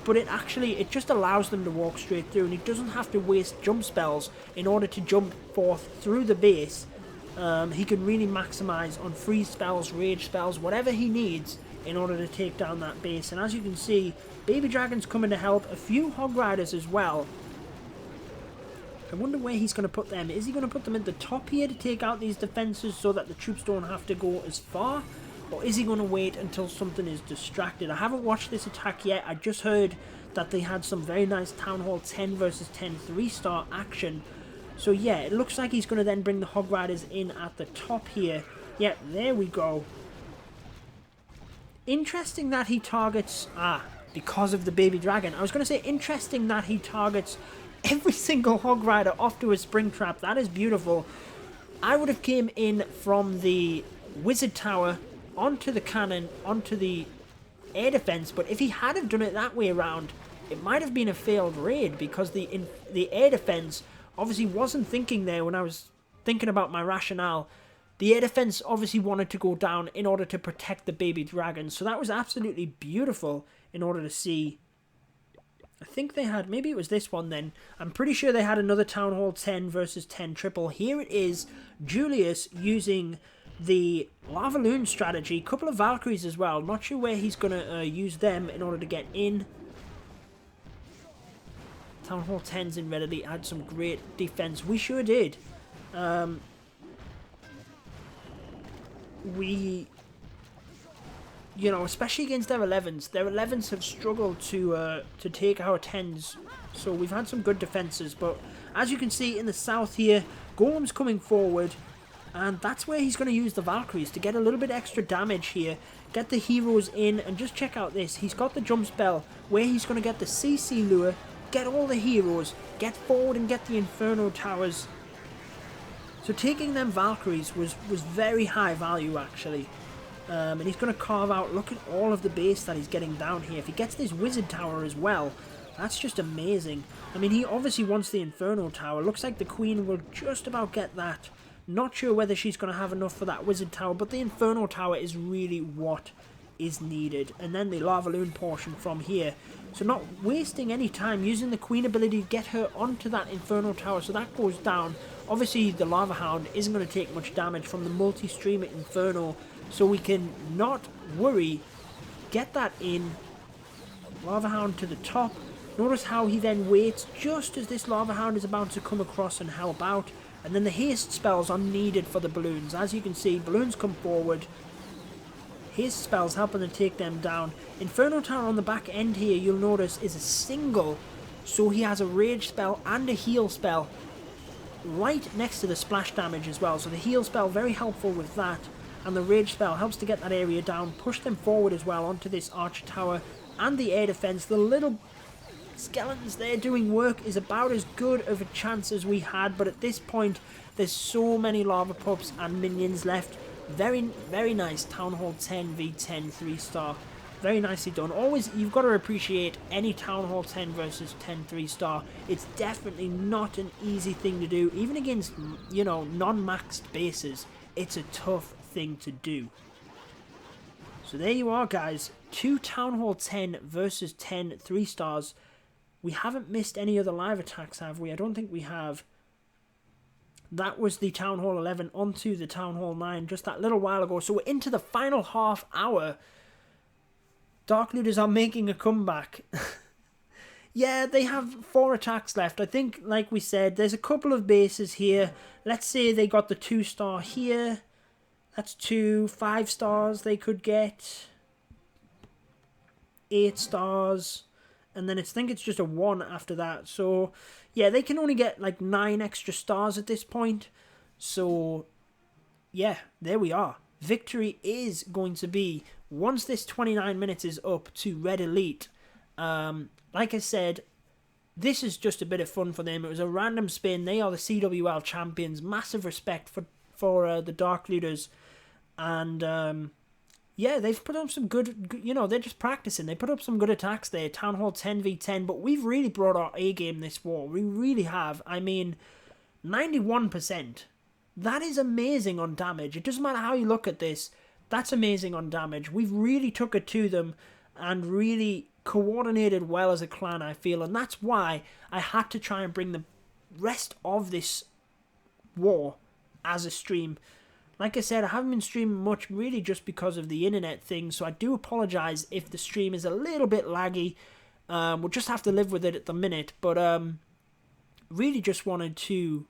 but it just allows them to walk straight through, and he doesn't have to waste jump spells in order to jump forth through the base. He can really maximize on freeze spells, rage spells, whatever he needs in order to take down that base. And as you can see, Baby Dragon's coming to help, a few Hog Riders as well. I wonder where he's going to put them. Is he going to put them at the top here to take out these defenses so that the troops don't have to go as far? Or is he going to wait until something is distracted? I haven't watched this attack yet. I just heard that they had some very nice Town Hall 10 versus 10 3-star action. So yeah, it looks like he's going to then bring the Hog Riders in at the top here. Yeah, there we go. Interesting that he targets... because of the Baby Dragon. I was going to say interesting that he targets every single Hog Rider off to a Springtrap. That is beautiful. I would have came in from the Wizard Tower onto the cannon, onto the air defense, but if he had have done it that way around, it might have been a failed raid, because the air defense obviously wasn't thinking there when I was thinking about my rationale. The air defense obviously wanted to go down in order to protect the Baby Dragon, so that was absolutely beautiful in order to see. I think they had, maybe it was this one then. I'm pretty sure they had another Town Hall 10 versus 10 triple. Here it is, Julius using the Lavaloon strategy, couple of Valkyries as well. Not sure where he's going to use them in order to get in. Town Hall 10s in Red Elite had some great defense. We sure did. You know, especially against their 11s. Their 11s have struggled to take our 10s. So we've had some good defenses. But as you can see in the south here, Golem's coming forward. And that's where he's going to use the Valkyries to get a little bit extra damage here. Get the heroes in, and just check out this. He's got the jump spell where he's going to get the CC lure, get all the heroes, get forward and get the Inferno Towers. So taking them Valkyries was very high value actually. And he's going to carve out, look at all of the base that he's getting down here. If he gets this Wizard Tower as well, that's just amazing. I mean, he obviously wants the Inferno Tower. Looks like the Queen will just about get that. Not sure whether she's going to have enough for that Wizard Tower, but the Inferno Tower is really what is needed. And then the Lavaloon portion from here. So not wasting any time, using the Queen ability to get her onto that Inferno Tower, so that goes down. Obviously, the Lava Hound isn't going to take much damage from the multi-streamer Inferno, so we can not worry. Get that in. Lava Hound to the top. Notice how he then waits just as this Lava Hound is about to come across and help out. And then the haste spells are needed for the balloons. As you can see, balloons come forward. Haste spells helping to take them down. Inferno Tower on the back end here, you'll notice, is a single. So he has a rage spell and a heal spell right next to the splash damage as well. So the heal spell, very helpful with that. And the rage spell helps to get that area down. Push them forward as well onto this archer tower and the air defense. The little skeletons there doing work is about as good of a chance as we had, but at this point there's so many lava pups and minions left. Very, very nice Town Hall 10 v10 3-star. Very nicely done. Always, you've got to appreciate any Town Hall 10 versus 10 3-star. It's definitely not an easy thing to do, even against, you know, non-maxed bases. It's a tough thing to do. So there you are, guys. 2 Town Hall 10 versus 10 3-stars. We haven't missed any other live attacks, have we? I don't think we have. That was the Town Hall 11 onto the Town Hall 9 just that little while ago. So we're into the final half hour. Dark Looters are making a comeback. Yeah, they have 4 attacks left. I think, like we said, there's a couple of bases here. Let's say they got the 2-star here. That's 2. 5 stars they could get. 8 stars. And then I think it's just a 1 after that. So, yeah, they can only get like 9 extra stars at this point. So, yeah, there we are. Victory is going to be, once this 29 minutes is up, to Red Elite. Like I said, this is just a bit of fun for them. It was a random spin. They are the CWL champions. Massive respect for the Dark Looters. And, yeah, they've put up some good, you know, they're just practicing. They put up some good attacks there. Town Hall 10 v10, but we've really brought our A-game this war. We really have. I mean, 91%. That is amazing on damage. It doesn't matter how you look at this. That's amazing on damage. We've really took it to them and really coordinated well as a clan, I feel, and that's why I had to try and bring the rest of this war as a stream. Like I said, I haven't been streaming much, really just because of the internet thing, so I do apologise if the stream is a little bit laggy. We'll just have to live with it at the minute, but really just wanted to,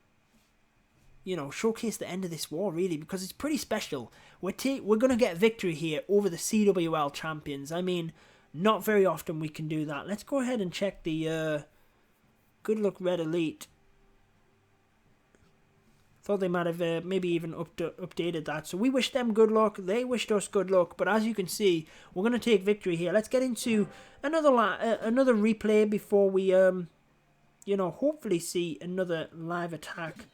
you know, showcase the end of this war, really, because it's pretty special. We're going to get victory here over the CWL champions. I mean, not very often we can do that. Let's go ahead and check the Good Luck Red Elite. Thought they might have maybe even updated that. So we wish them good luck. They wished us good luck. But as you can see, we're going to take victory here. Let's get into another replay before we, you know, hopefully see another live attack.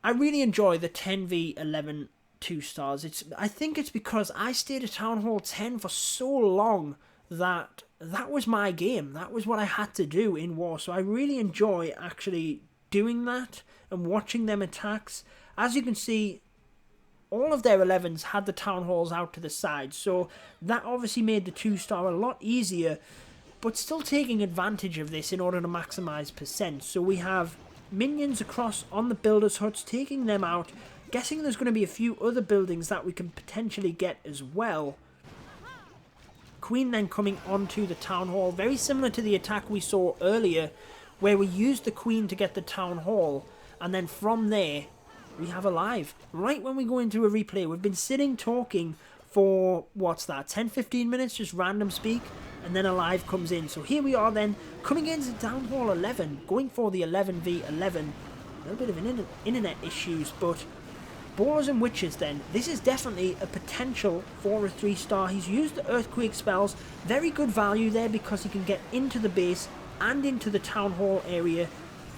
I really enjoy the 10v11 2-stars. I think it's because I stayed at Town Hall 10 for so long that was my game. That was what I had to do in war. So I really enjoy actually doing that and watching them attacks. As you can see, all of their 11s had the Town Halls out to the side, so that obviously made the 2-star a lot easier, but still taking advantage of this in order to maximize percent. So we have minions across on the builders' huts, taking them out. Guessing there's going to be a few other buildings that we can potentially get as well. Queen then coming onto the Town Hall, very similar to the attack we saw earlier, where we used the Queen to get the Town Hall, and then from there we have a live. Right when we go into a replay, we've been sitting talking for, what's that, 10-15 minutes, just random speak, and then a live comes in. So here we are then, coming into Town Hall 11, going for the 11v11. A little bit of internet issues, but Ballers and Witches then. This is definitely a potential for a 3-star. He's used the Earthquake spells, very good value there because he can get into the base and into the Town Hall area.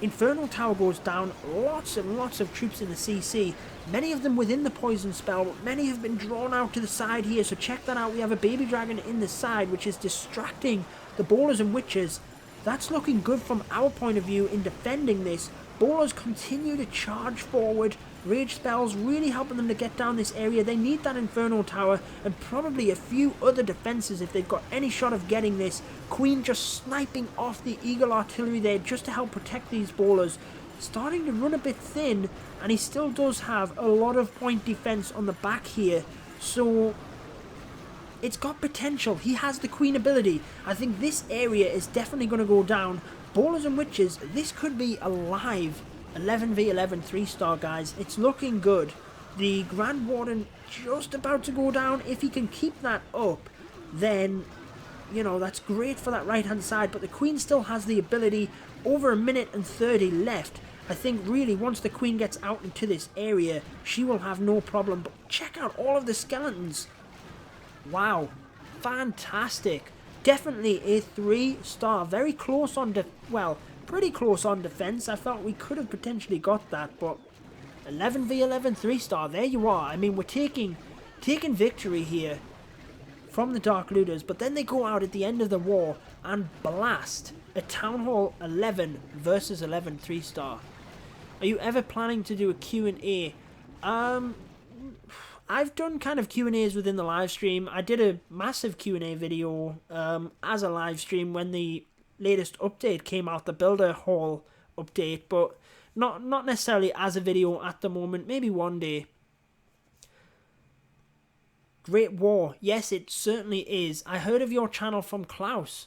Infernal Tower goes down, lots and lots of troops in the CC, many of them within the poison spell, but many have been drawn out to the side here, so check that out. We have a baby dragon in the side, which is distracting the Ballers and Witches. That's looking good from our point of view in defending this. Ballers continue to charge forward. Rage spells really helping them to get down this area. They need that Infernal Tower and probably a few other defenses if they've got any shot of getting this. Queen just sniping off the Eagle Artillery there just to help protect these Ballers. Starting to run a bit thin, and he still does have a lot of point defense on the back here. So it's got potential. He has the Queen ability. I think this area is definitely going to go down. Ballers and Witches, this could be a live 11v11 3-star, guys. It's looking good. The Grand Warden just about to go down. If he can keep that up, then, you know, that's great for that right-hand side. But the Queen still has the ability. Over 1 minute and 30 left. I think really once the Queen gets out into this area, she will have no problem. But check out all of the skeletons. Wow. Fantastic. Definitely a 3-star. Very close on pretty close on defense. I thought we could have potentially got that, but 11v11 3-star, there you are. I mean, we're taking victory here from the Dark Looters, but then they go out at the end of the war and blast a Town Hall 11 versus 11 3-star. Are you ever planning to do a Q&A? I've done kind of Q&As within the live stream. I did a massive Q&A video as a live stream when the latest update came out, the Builder Hall update, but not necessarily as a video at the moment, maybe one day. Great War, yes, it certainly is. I heard of your channel from Klaus.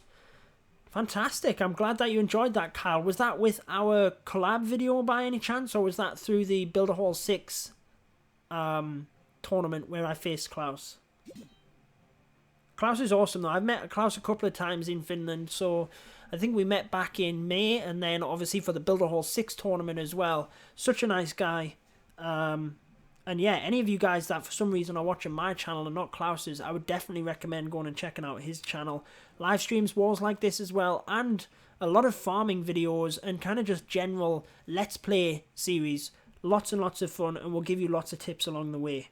Fantastic, I'm glad that you enjoyed that, Kyle. Was that with our collab video by any chance, or was that through the Builder Hall 6 tournament where I faced Klaus? Klaus is awesome though. I've met Klaus a couple of times in Finland, so I think we met back in May, and then obviously for the Builder Hall 6 tournament as well. Such a nice guy. And yeah, any of you guys that for some reason are watching my channel and not Klaus's, I would definitely recommend going and checking out his channel. Live streams, wars like this as well, and a lot of farming videos and kind of just general Let's Play series. Lots and lots of fun, and we'll give you lots of tips along the way.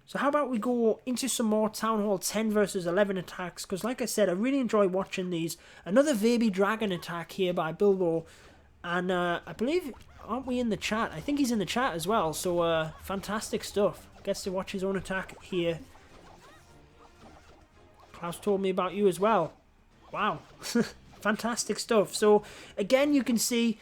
So how about we go into some more Town Hall 10 versus 11 attacks, because like I said, I really enjoy watching these. Another Baby Dragon attack here by Bilbo, and I believe, aren't we in the chat? I think he's in the chat as well, so fantastic stuff. Gets to watch his own attack here. Klaus told me about you as well. Wow. Fantastic stuff. So, again, you can see...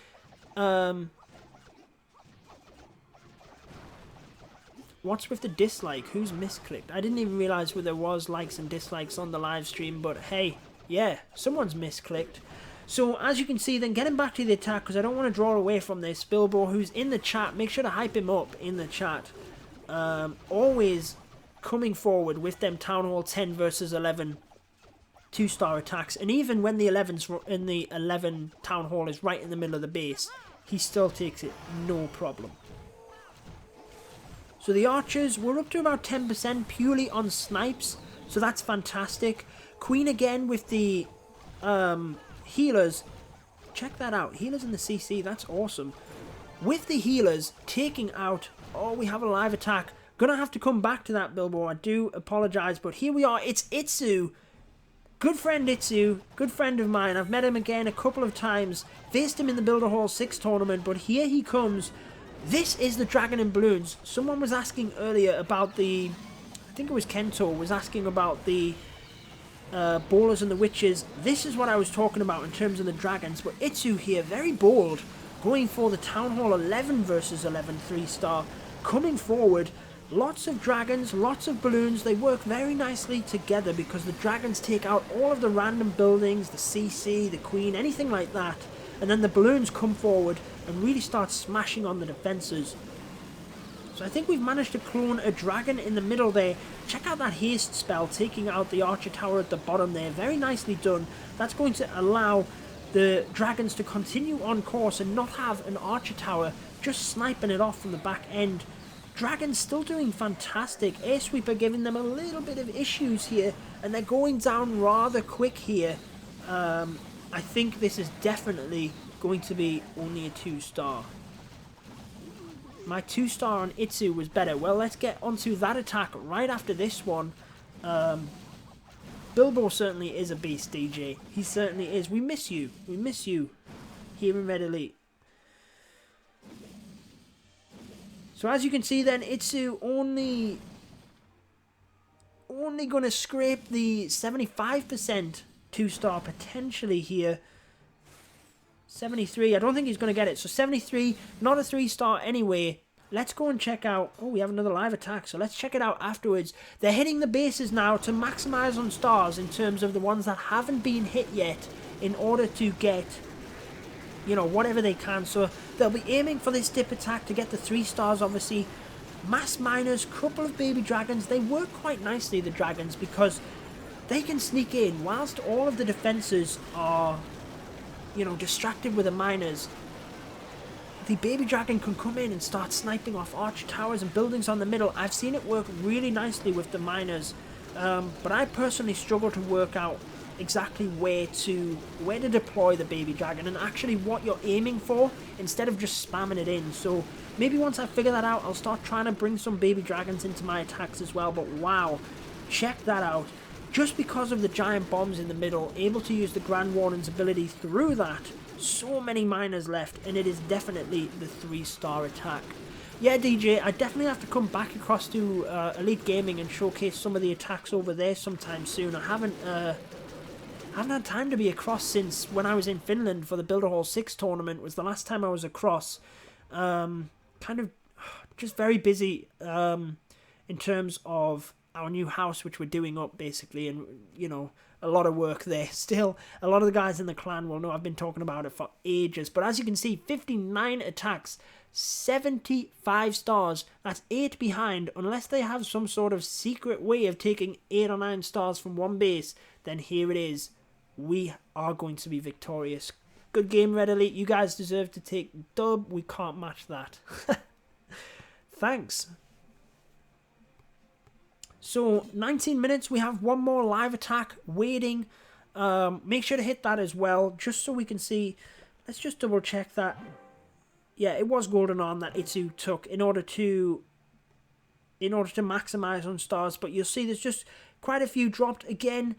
what's with the dislike? Who's misclicked? I didn't even realise where there was likes and dislikes on the live stream, but hey, yeah, someone's misclicked. So, as you can see, then getting back to the attack, because I don't want to draw away from this, Bilbo, who's in the chat, make sure to hype him up in the chat. Always coming forward with them Town Hall 10 versus 11 2-star attacks, and even when the 11's in the 11 Town Hall is right in the middle of the base, he still takes it no problem. So the archers, we're up to about 10% purely on snipes, so that's fantastic. Queen again with the healers. Check that out, healers in the CC, that's awesome. With the healers taking out, oh, we have a live attack. Gonna have to come back to that, Bilbo, I do apologise, but here we are, it's Itsu. Good friend Itsu, good friend of mine. I've met him again a couple of times, faced him in the Builder Hall 6 tournament, but here he comes. This is the Dragon and Balloons. Someone was asking earlier about the, I think it was Kento, was asking about the bowlers and the witches. This is what I was talking about in terms of the dragons, but Itsu here, very bold, going for the Town Hall 11 versus 11 3-star, coming forward. Lots of dragons, lots of balloons. They work very nicely together because the dragons take out all of the random buildings, the CC, the queen, anything like that. And then the balloons come forward and really start smashing on the defences. So I think we've managed to clone a dragon in the middle there. Check out that haste spell, taking out the archer tower at the bottom there. Very nicely done. That's going to allow the dragons to continue on course and not have an archer tower just sniping it off from the back end. Dragons still doing fantastic. Air Sweeper giving them a little bit of issues here, and they're going down rather quick here. I think this is definitely going to be only a 2-star. My 2-star on Itsu was better. Well, let's get onto that attack right after this one. Bilbo certainly is a beast, DJ. He certainly is. We miss you. We miss you here in Red Elite. So as you can see then, Itsu only going to scrape the 75% 2-star potentially here. 73, I don't think he's going to get it. So 73, not a 3-star anyway. Let's go and check out, oh, we have another live attack, so let's check it out afterwards. They're hitting the bases now to maximize on stars in terms of the ones that haven't been hit yet in order to get, you know, whatever they can. So they'll be aiming for this dip attack to get the 3 stars, obviously. Mass miners, couple of baby dragons. They work quite nicely, the dragons, because they can sneak in whilst all of the defenses are, you know, distracted with the miners. The baby dragon can come in and start sniping off archer towers and buildings on the middle. I've seen it work really nicely with the miners, but I personally struggle to work out exactly where to deploy the baby dragon and actually what you're aiming for instead of just spamming it in. So maybe once I figure that out, I'll start trying to bring some baby dragons into my attacks as well. But wow, check that out. Just because of the giant bombs in the middle, able to use the Grand Warden's ability through that. So many miners left, and it is definitely the 3-star attack. Yeah, DJ, I definitely have to come back across to Elite Gaming and showcase some of the attacks over there sometime soon. I haven't had time to be across since when I was in Finland for the Builder Hall 6 tournament was the last time I was across. Kind of just very busy in terms of our new house, which we're doing up basically, and you know, a lot of work there. Still, a lot of the guys in the clan will know I've been talking about it for ages. But as you can see, 59 attacks, 75 stars. That's 8 behind. Unless they have some sort of secret way of taking 8 or 9 stars from one base, then here it is. We are going to be victorious. Good game, Red Elite. You guys deserve to take dub. We can't match that. Thanks. So, 19 minutes, we have one more live attack waiting. Make sure to hit that as well, just so we can see. Let's just double check that. Yeah, it was golden arm that Itsu took in order to maximize on stars. But you'll see there's just quite a few dropped. Again,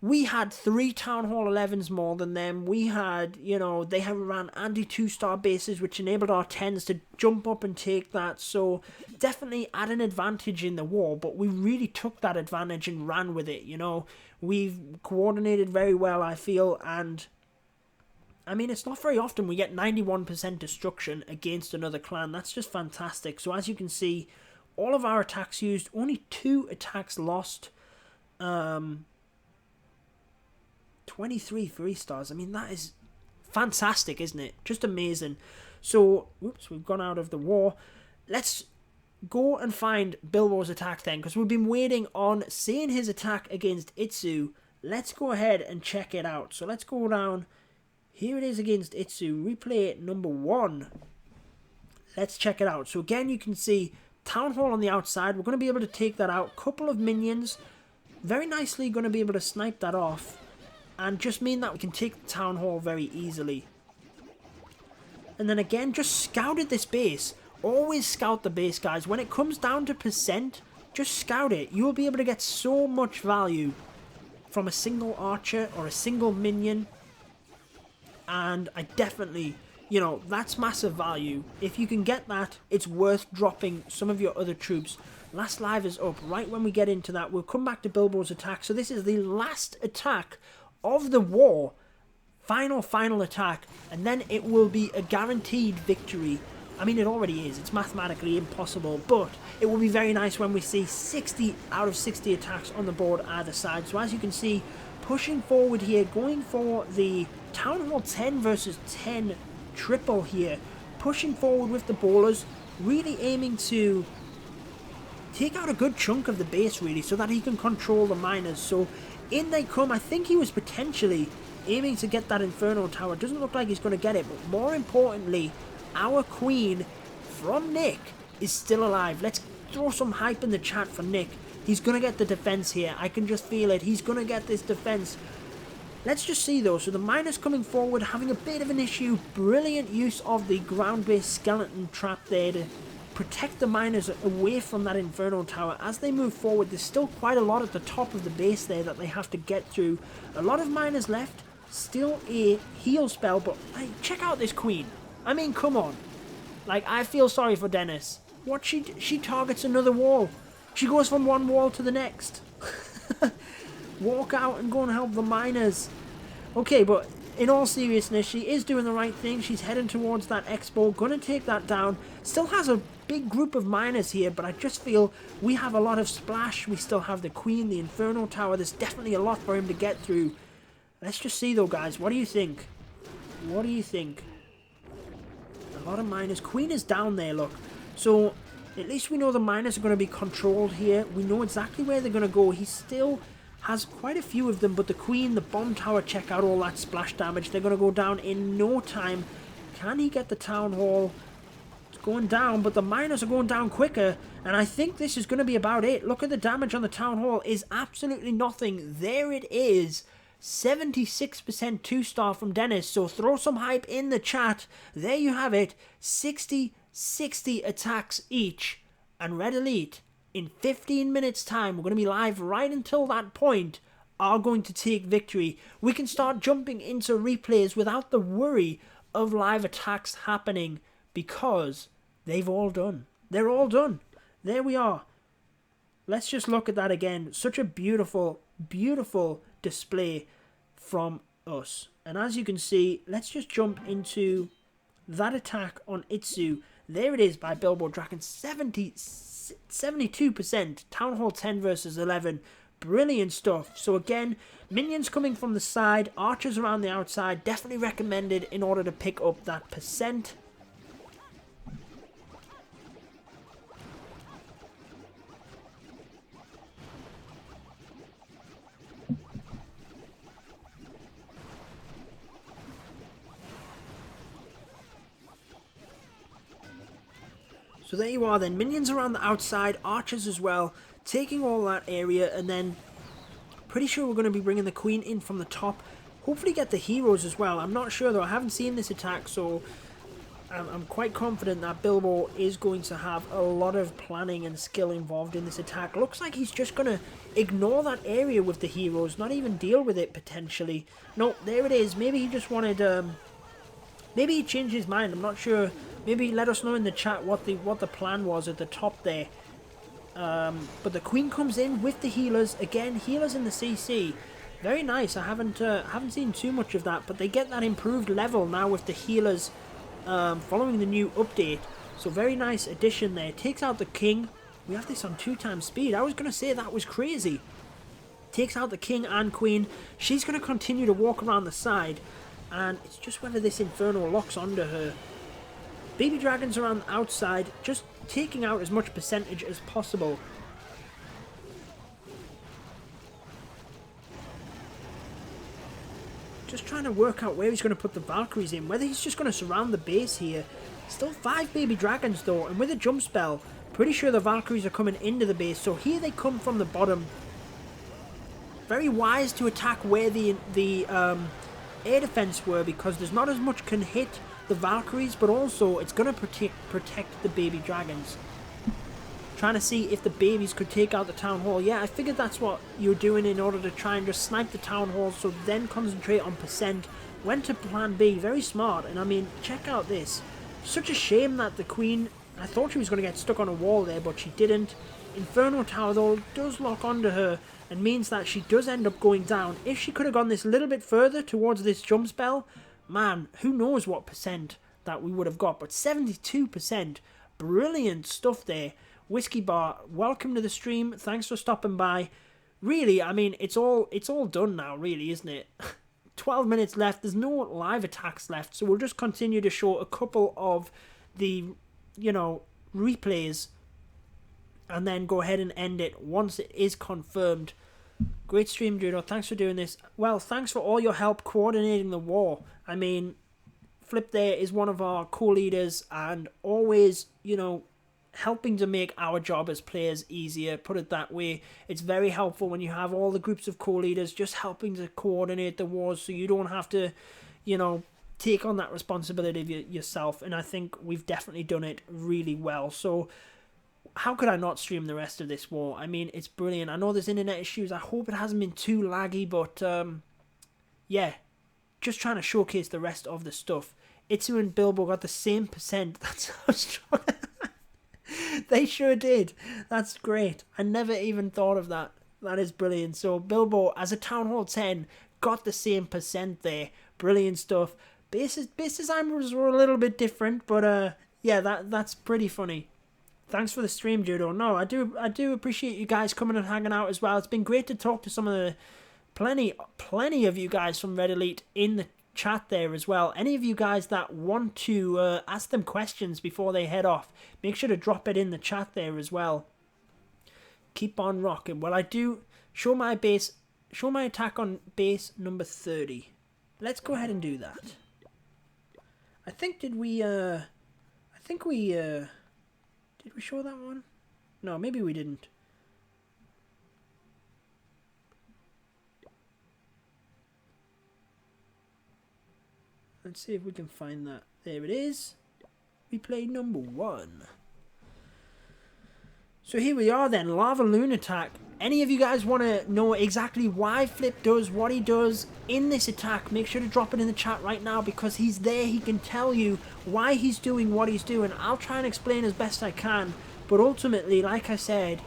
We had 3 Town Hall 11s more than them. We had, you know, they have ran anti-2-star bases, which enabled our 10s to jump up and take that. So definitely at an advantage in the war, but we really took that advantage and ran with it, you know. We've coordinated very well, I feel, and I mean, it's not very often we get 91% destruction against another clan. That's just fantastic. So as you can see, all of our attacks used, only 2 attacks lost. 23 3-stars. I mean, that is fantastic, isn't it? Just amazing. So, whoops, we've gone out of the war. Let's go and find Bilbo's attack then, because we've been waiting on seeing his attack against Itsu. Let's go ahead and check it out. So let's go down. Here it is against Itsu. Replay number 1. Let's check it out. So again, you can see Town Hall on the outside. We're going to be able to take that out. Couple of minions. Very nicely going to be able to snipe that off. And just mean that we can take the Town Hall very easily. And then again, just scouted this base. Always scout the base, guys. When it comes down to percent, just scout it. You will be able to get so much value from a single archer or a single minion. And I definitely, you know, that's massive value. If you can get that, it's worth dropping some of your other troops. Last live is up. Right when we get into that, we'll come back to Bilbo's attack. So this is the last attack of the war. Final attack. And then it will be a guaranteed victory. I mean, it already is. It's mathematically impossible. But it will be very nice when we see 60 out of 60 attacks on the board either side. So as you can see, pushing forward here, going for the Town Hall 10 versus 10 triple here. Pushing forward with the bowlers. Really aiming to take out a good chunk of the base, really, so that he can control the miners. So in they come. I think he was potentially aiming to get that Inferno Tower. Doesn't look like he's going to get it, but more importantly, our queen from Nick is still alive. Let's throw some hype in the chat for Nick. He's going to get the defense here. I can just feel it. He's going to get this defense. Let's just see, though. So the miners coming forward, having a bit of an issue. Brilliant use of the ground-based skeleton trap there to protect the miners away from that Inferno Tower. As they move forward, there's still quite a lot at the top of the base there that they have to get through. A lot of miners left. Still a heal spell, but hey, check out this queen. I mean, come on. Like, I feel sorry for Dennis. What she targets another wall. She goes from one wall to the next. Walk out and go and help the miners. Okay, but in all seriousness, she is doing the right thing. She's heading towards that expo. Gonna take that down. Still has a big group of miners here, but I just feel we have a lot of splash. We still have the queen, the Inferno Tower. There's definitely a lot for him to get through. Let's just see, though, guys. What do you think? What do you think? A lot of miners. Queen is down there, look. So, at least we know the miners are going to be controlled here. We know exactly where they're going to go. He still has quite a few of them, but the queen, the bomb tower, check out all that splash damage. They're going to go down in no time. Can he get the town hall? It's going down, but the miners are going down quicker, and I think this is going to be about it. Look at the damage on the town hall. Is absolutely nothing. There it is. 76% 2-star from Dennis. So throw some hype in the chat. There you have it. 60 attacks each. And Red Elite, in 15 minutes time, we're going to be live right until that point, are going to take victory. We can start jumping into replays without the worry of live attacks happening, because they've all done. They're all done. There we are. Let's just look at that again. Such a beautiful, beautiful display from us. And as you can see, let's just jump into that attack on Itsu. There it is by Bilbo Draken. 72%. Town Hall 10 versus 11. Brilliant stuff. So again, minions coming from the side, archers around the outside. Definitely recommended in order to pick up that percent. So there you are then, minions around the outside, archers as well, taking all that area, and then pretty sure we're going to be bringing the queen in from the top. Hopefully get the heroes as well. I'm not sure though, I haven't seen this attack, so I'm quite confident that Bilbo is going to have a lot of planning and skill involved in this attack. Looks like he's just going to ignore that area with the heroes, not even deal with it potentially. No, there it is. Maybe he just wanted... maybe he changed his mind, I'm not sure. Maybe let us know in the chat what the plan was at the top there. But the Queen comes in with the healers. Again, healers in the CC. Very nice. I haven't seen too much of that, but they get that improved level now with the healers following the new update. So very nice addition there. Takes out the King. We have this on 2x speed. I was going to say that was crazy. Takes out the King and Queen. She's going to continue to walk around the side, and it's just whether this Inferno locks onto her. Baby dragons are on the outside, just taking out as much percentage as possible. Just trying to work out where he's going to put the Valkyries in, whether he's just going to surround the base here. Still 5 baby dragons though, and with a jump spell, pretty sure the Valkyries are coming into the base, so here they come from the bottom. Very wise to attack where the air defense were, because there's not as much can hit the Valkyries, but also it's going to protect the baby dragons. Trying to see if the babies could take out the town hall. Yeah, I figured that's what you're doing in order to try and just snipe the town hall, so then concentrate on percent. Went to plan B, very smart. And I mean, check out this. Such a shame that the Queen, I thought she was going to get stuck on a wall there, but she didn't. Inferno Tower though does lock onto her and means that she does end up going down. If she could have gone this little bit further towards this jump spell, man, who knows what percent that we would have got. But 72%, brilliant stuff there. Whiskey Bar, welcome to the stream. Thanks for stopping by. Really, I mean, it's all done now, really, isn't it? 12 minutes left. There's no live attacks left, so we'll just continue to show a couple of the, you know, replays, and then go ahead and end it once it is confirmed. Great stream, Judo. Thanks for doing this. Well, thanks for all your help coordinating the war. I mean, Flip there is one of our co-leaders and always, you know, helping to make our job as players easier, put it that way. It's very helpful when you have all the groups of co-leaders just helping to coordinate the wars, so you don't have to, you know, take on that responsibility yourself. And I think we've definitely done it really well. So how could I not stream the rest of this war? I mean, it's brilliant. I know there's internet issues. I hope it hasn't been too laggy, but yeah, just trying to showcase the rest of the stuff. Itsu and Bilbo got the same percent. That's so strong. They sure did. That's great. I never even thought of that. That is brilliant. So Bilbo, as a Town Hall 10, got the same percent there. Brilliant stuff. Base designers were a little bit different, but yeah, that's pretty funny. Thanks for the stream, Judo. No, I do appreciate you guys coming and hanging out as well. It's been great to talk to some of the plenty of you guys from Red Elite in the chat there as well. Any of you guys that want to ask them questions before they head off, make sure to drop it in the chat there as well. Keep on rocking. Well, I do show my attack on base number 30. Let's go ahead and do that. I think did we show that one? No, maybe we didn't. Let's see if we can find that. There it is. Replay number 1. So here we are then. Lavaloon attack. Any of you guys want to know exactly why Flip does what he does in this attack, make sure to drop it in the chat right now, because he's there. He can tell you why he's doing what he's doing. I'll try and explain as best I can. But ultimately, like I said,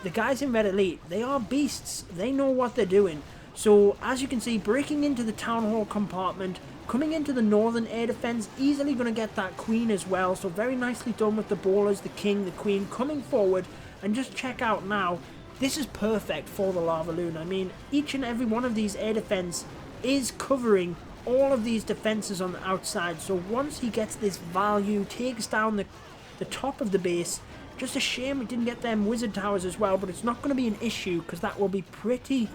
the guys in Red Elite, they are beasts. They know what they're doing. So as you can see, breaking into the Town Hall compartment, coming into the northern air defense, easily going to get that Queen as well. So very nicely done with the ballers, the King, the Queen, coming forward. And just check out now, this is perfect for the Lavaloon. I mean, each and every one of these air defense is covering all of these defenses on the outside. So once he gets this value, takes down the top of the base. Just a shame we didn't get them wizard towers as well, but it's not going to be an issue, because that will be pretty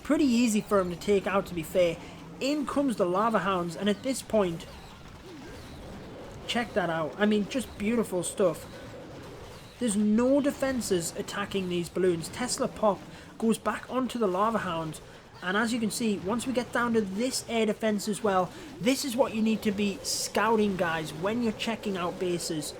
easy for him to take out, to be fair. In comes the Lava Hounds, and at this point, check that out. I mean, just beautiful stuff. There's no defenses attacking these balloons. Tesla Pop goes back onto the Lava Hound, And as you can see, once we get down to this air defense as well, this is what you need to be scouting, guys, when you're checking out bases.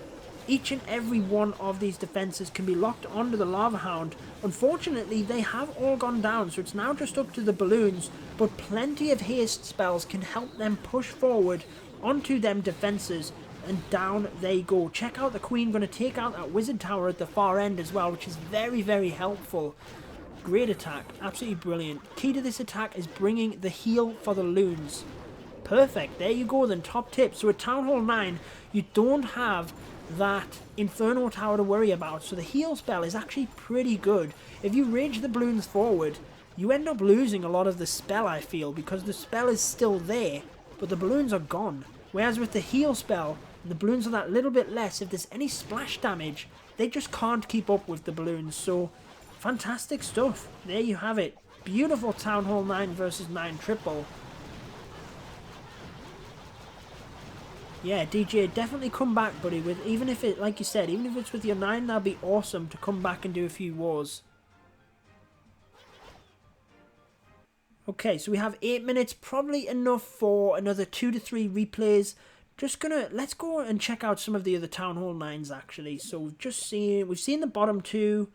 Each and every one of these defenses can be locked onto the Lava Hound. Unfortunately, they have all gone down, so it's now just up to the balloons, but plenty of haste spells can help them push forward onto them defenses, and down they go. Check out the Queen going to take out that Wizard Tower at the far end as well, which is very, very helpful. Great attack, absolutely brilliant. Key to this attack is bringing the heal for the loons. Perfect, there you go then, top tip. So at Town Hall 9, you don't have that Inferno Tower to worry about, so the heal spell is actually pretty good. If you rage the balloons forward, you end up losing a lot of the spell, I feel, because the spell is still there, but the balloons are gone. Whereas with the heal spell, the balloons are that little bit less. If there's any splash damage, they just can't keep up with the balloons, so fantastic stuff. There you have it. Beautiful Town Hall 9 versus 9 triple. Yeah, DJ, definitely come back, buddy. With even if it, like you said, even if it's with your 9, that'd be awesome to come back and do a few wars. Okay, so we have 8 minutes, probably enough for another 2 to 3 replays. Let's go and check out some of the other Town Hall 9s actually. So we've seen the bottom 2.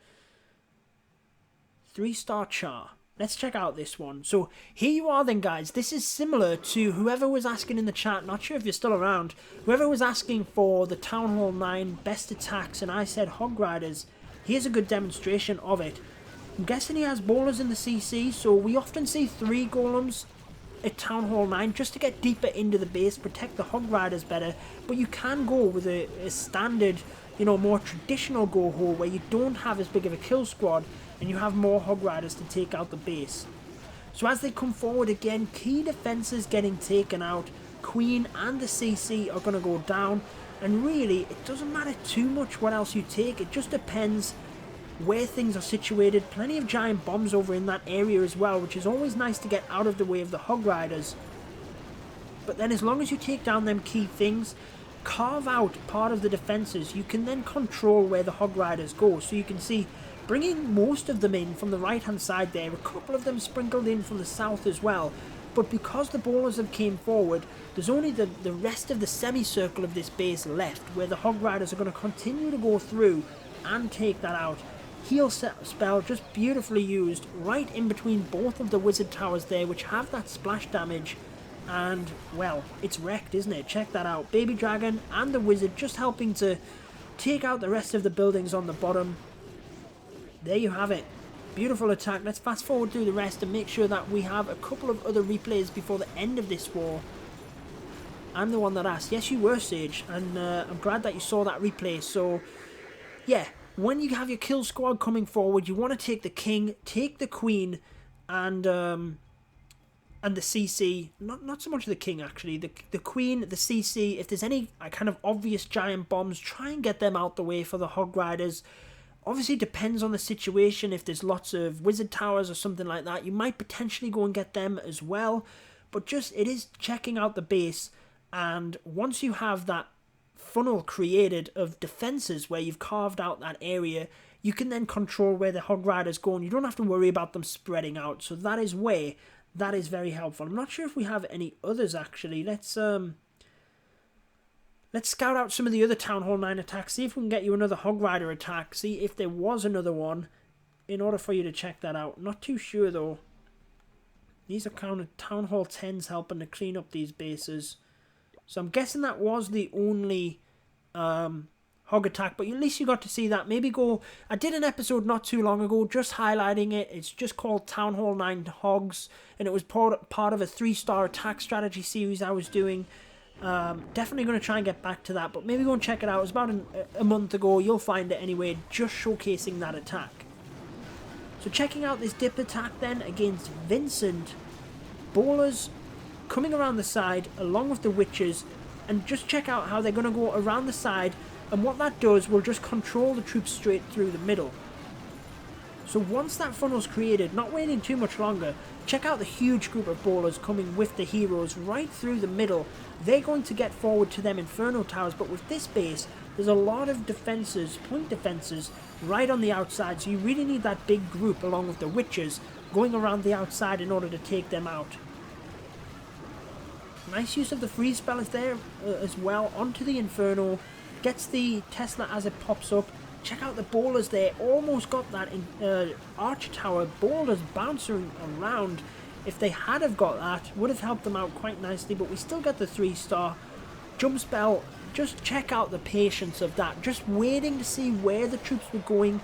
3-star Char. Let's check out this one. So here you are then, guys. This is similar to whoever was asking in the chat, not sure if you're still around, whoever was asking for the Town Hall 9 best attacks, and I said Hog Riders. Here's a good demonstration of it. I'm guessing he has bowlers in the CC, so we often see 3 golems at Town Hall 9 just to get deeper into the base, protect the Hog Riders better, but you can go with a standard, you know, more traditional go-ho where you don't have as big of a kill squad and you have more Hog Riders to take out the base. So as they come forward again, key defenses getting taken out, Queen and the CC are going to go down, and really it doesn't matter too much what else you take, it just depends where things are situated. Plenty of giant bombs over in that area as well, which is always nice to get out of the way of the Hog Riders. But then as long as you take down them key things, carve out part of the defenses, you can then control where the Hog Riders go. So you can see bringing most of them in from the right hand side there, a couple of them sprinkled in from the south as well, but because the bowlers have came forward, there's only the rest of the semicircle of this base left where the Hog Riders are going to continue to go through and take that out. Heal spell just beautifully used right in between both of the wizard towers there, which have that splash damage, and well, it's wrecked, isn't it? Check that out. Baby Dragon and the wizard just helping to take out the rest of the buildings on the bottom. There you have it. Beautiful attack. Let's fast forward through the rest and make sure that we have a couple of other replays before the end of this war. I'm the one that asked. Yes, you were, Sage, and I'm glad that you saw that replay. So yeah, when you have your kill squad coming forward, you want to take the king, take the queen, and the CC. Not so much the king actually. The queen, the CC. If there's any kind of obvious giant bombs, try and get them out the way for the Hog Riders. Obviously, depends on the situation. If there's lots of wizard towers or something like that, you might potentially go and get them as well. But just it is checking out the base, and once you have that funnel created of defenses where you've carved out that area, you can then control where the Hog Riders go, and you don't have to worry about them spreading out. So that is where that is very helpful. I'm not sure if we have any others actually. Let's scout out some of the other Town Hall 9 attacks, see if we can get you another Hog Rider attack, see if there was another one in order for you to check that out. Not too sure though. These are kind of Town Hall 10s helping to clean up these bases. So I'm guessing that was the only Hog attack, but at least you got to see that. Maybe go, I did an episode not too long ago just highlighting it. It's just called Town Hall 9 Hogs, and it was part of a 3-star attack strategy series I was doing. Definitely going to try and get back to that, but maybe go and check it out. It was about a month ago. You'll find it anyway, just showcasing that attack. So checking out this dip attack then against Vincent. Bowlers coming around the side along with the witches, and just check out how they're going to go around the side, and what that does will just control the troops straight through the middle. So once that funnel's created, not waiting too much longer, check out the huge group of bowlers coming with the heroes right through the middle. They're going to get forward to them Inferno Towers, but with this base, there's a lot of defenses, point defenses, right on the outside, so you really need that big group along with the witches going around the outside in order to take them out. Nice use of the freeze spell is there as well. Onto the Inferno. Gets the Tesla as it pops up. Check out the boulders there. Almost got that in Archer Tower. Boulders bouncing around. If they had have got that, would have helped them out quite nicely. But we still get the 3-star. Jump spell. Just check out the patience of that. Just waiting to see where the troops were going.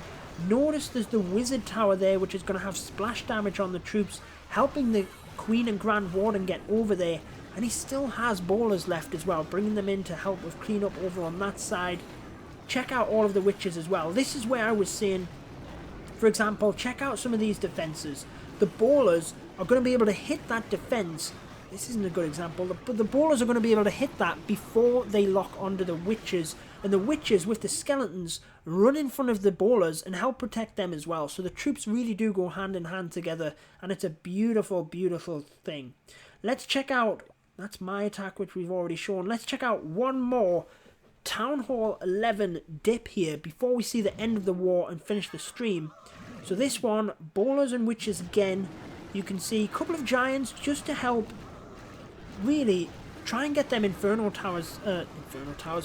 Notice there's the Wizard Tower there, which is going to have splash damage on the troops, helping the Queen and Grand Warden get over there. And he still has bowlers left as well, bringing them in to help with cleanup over on that side. Check out all of the witches as well. This is where I was saying, for example, check out some of these defences. The bowlers are going to be able to hit that defence. This isn't a good example, but the bowlers are going to be able to hit that before they lock onto the witches. And the witches with the skeletons run in front of the bowlers and help protect them as well. So the troops really do go hand in hand together. And it's a beautiful, beautiful thing. Let's check out, that's my attack which we've already shown. Let's check out one more Town Hall 11 dip here before we see the end of the war and finish the stream. So this one, bowlers and witches again. You can see a couple of giants just to help really try and get them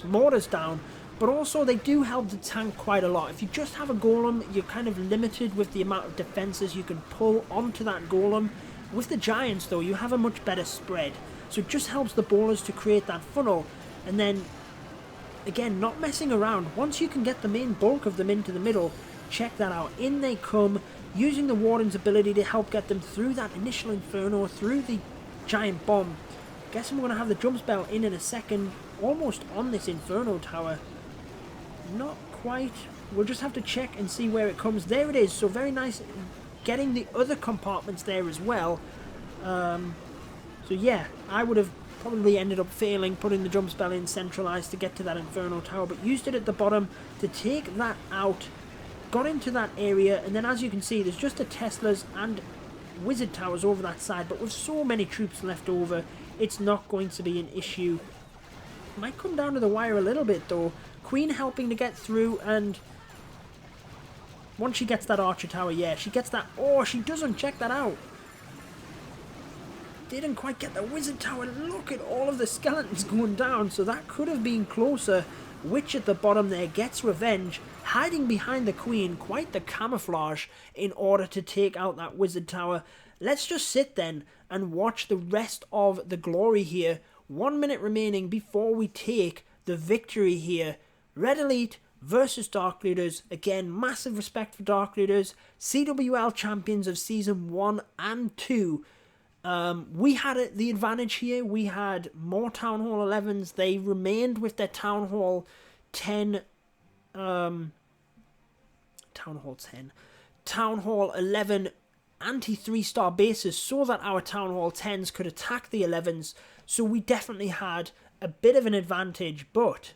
mortars down, but also they do help the tank quite a lot. If you just have a golem, you're kind of limited with the amount of defenses you can pull onto that golem. With the giants though, you have a much better spread, so it just helps the bowlers to create that funnel. And then again, not messing around, once you can get the main bulk of them into the middle, check that out, in they come, using the warden's ability to help get them through that initial inferno, through the giant bomb. Guess I'm going to have the jump spell in a second, almost on this Inferno Tower. Not quite. We'll just have to check and see where it comes. There it is. So very nice getting the other compartments there as well. So yeah, I would have probably ended up failing putting the jump spell in centralized to get to that Inferno Tower, but used it at the bottom to take that out. Got into that area, and then as you can see, there's just the Teslas and Wizard Towers over that side, but with so many troops left over, it's not going to be an issue. Might come down to the wire a little bit though. Queen helping to get through, and once she gets that Archer Tower, yeah, she gets that. Oh, she doesn't check that out. Didn't quite get the Wizard Tower. Look at all of the skeletons going down, so that could have been closer. Witch at the bottom there gets revenge, hiding behind the Queen, quite the camouflage in order to take out that Wizard Tower. Let's just sit then and watch the rest of the glory here. 1 minute remaining before we take the victory here. Red Elite versus Dark Looters. Again, massive respect for Dark Looters. CWL champions of Season 1 and 2. We had the advantage here. We had more Town Hall 11s. They remained with their Town Hall 10... Town Hall 11 anti-3-star bases so that our Town Hall 10s could attack the 11s. So we definitely had a bit of an advantage, but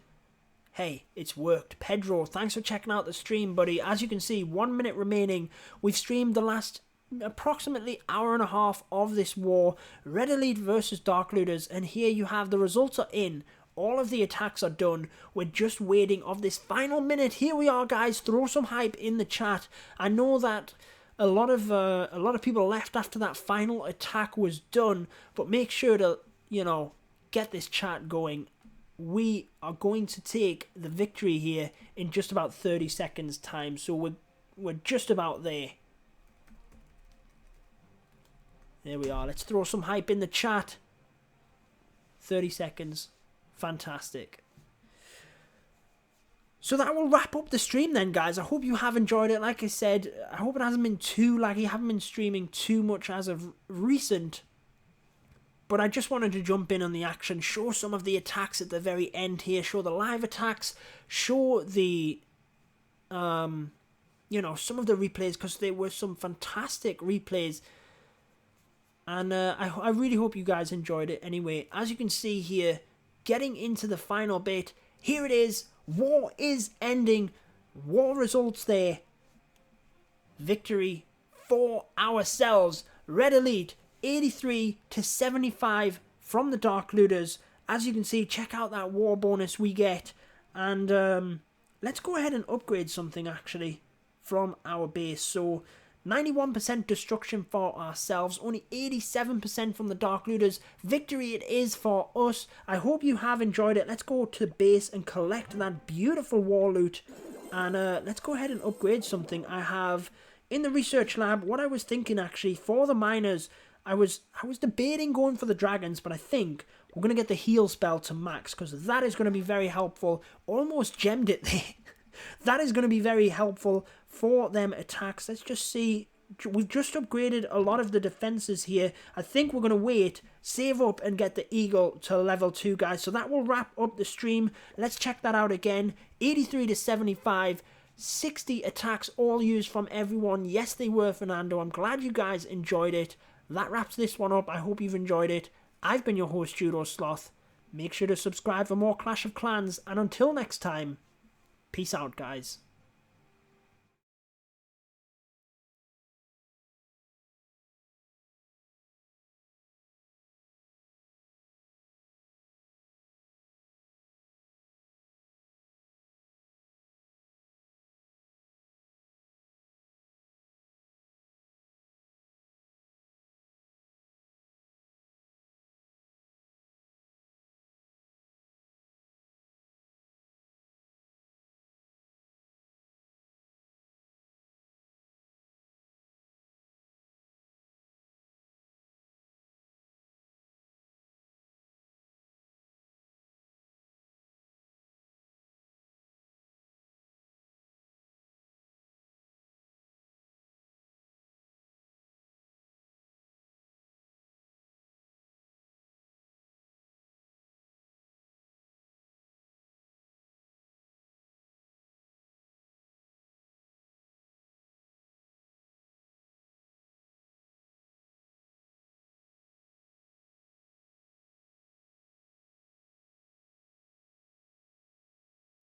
hey, it's worked. Pedro, thanks for checking out the stream, buddy. As you can see, 1 minute remaining. We've streamed the last approximately hour and a half of this war. Red Elite versus Dark Looters, and here you have the results are in. All of the attacks are done. We're just waiting of this final minute. Here we are, guys. Throw some hype in the chat. I know that a lot of people left after that final attack was done, but make sure to, you know, get this chat going. We are going to take the victory here in just about 30 seconds time, so we're just about there. There we are. Let's throw some hype in the chat. 30 seconds. Fantastic. So that will wrap up the stream then, guys. I hope you have enjoyed it. Like I said, I hope it hasn't been too laggy. I haven't been streaming too much as of recent. But I just wanted to jump in on the action, show some of the attacks at the very end here, show the live attacks, show the, you know, some of the replays, because there were some fantastic replays. And I really hope you guys enjoyed it anyway. As you can see here, getting into the final bit, here it is. War is ending. War results there. Victory for ourselves. Red Elite 83 to 75 from the Dark Looters. As you can see, check out that war bonus we get. And let's go ahead and upgrade something actually from our base. So 91% destruction for ourselves, only 87% from the Dark Looters. Victory it is for us. I hope you have enjoyed it. Let's go to base and collect that beautiful war loot. And let's go ahead and upgrade something. I have in the research lab, what I was thinking actually for the miners, I was debating going for the dragons, but I think we're going to get the heal spell to max, because that is going to be very helpful. Almost gemmed it there. That is going to be very helpful for them attacks. Let's just see. We've just upgraded a lot of the defenses here. I think we're going to wait, save up, and get the Eagle to level 2, guys. So that will wrap up the stream. Let's check that out again. 83 to 75. 60 attacks, all used from everyone. Yes, they were, Fernando. I'm glad you guys enjoyed it. That wraps this one up. I hope you've enjoyed it. I've been your host, Judo Sloth. Make sure to subscribe for more Clash of Clans. And until next time, peace out, guys.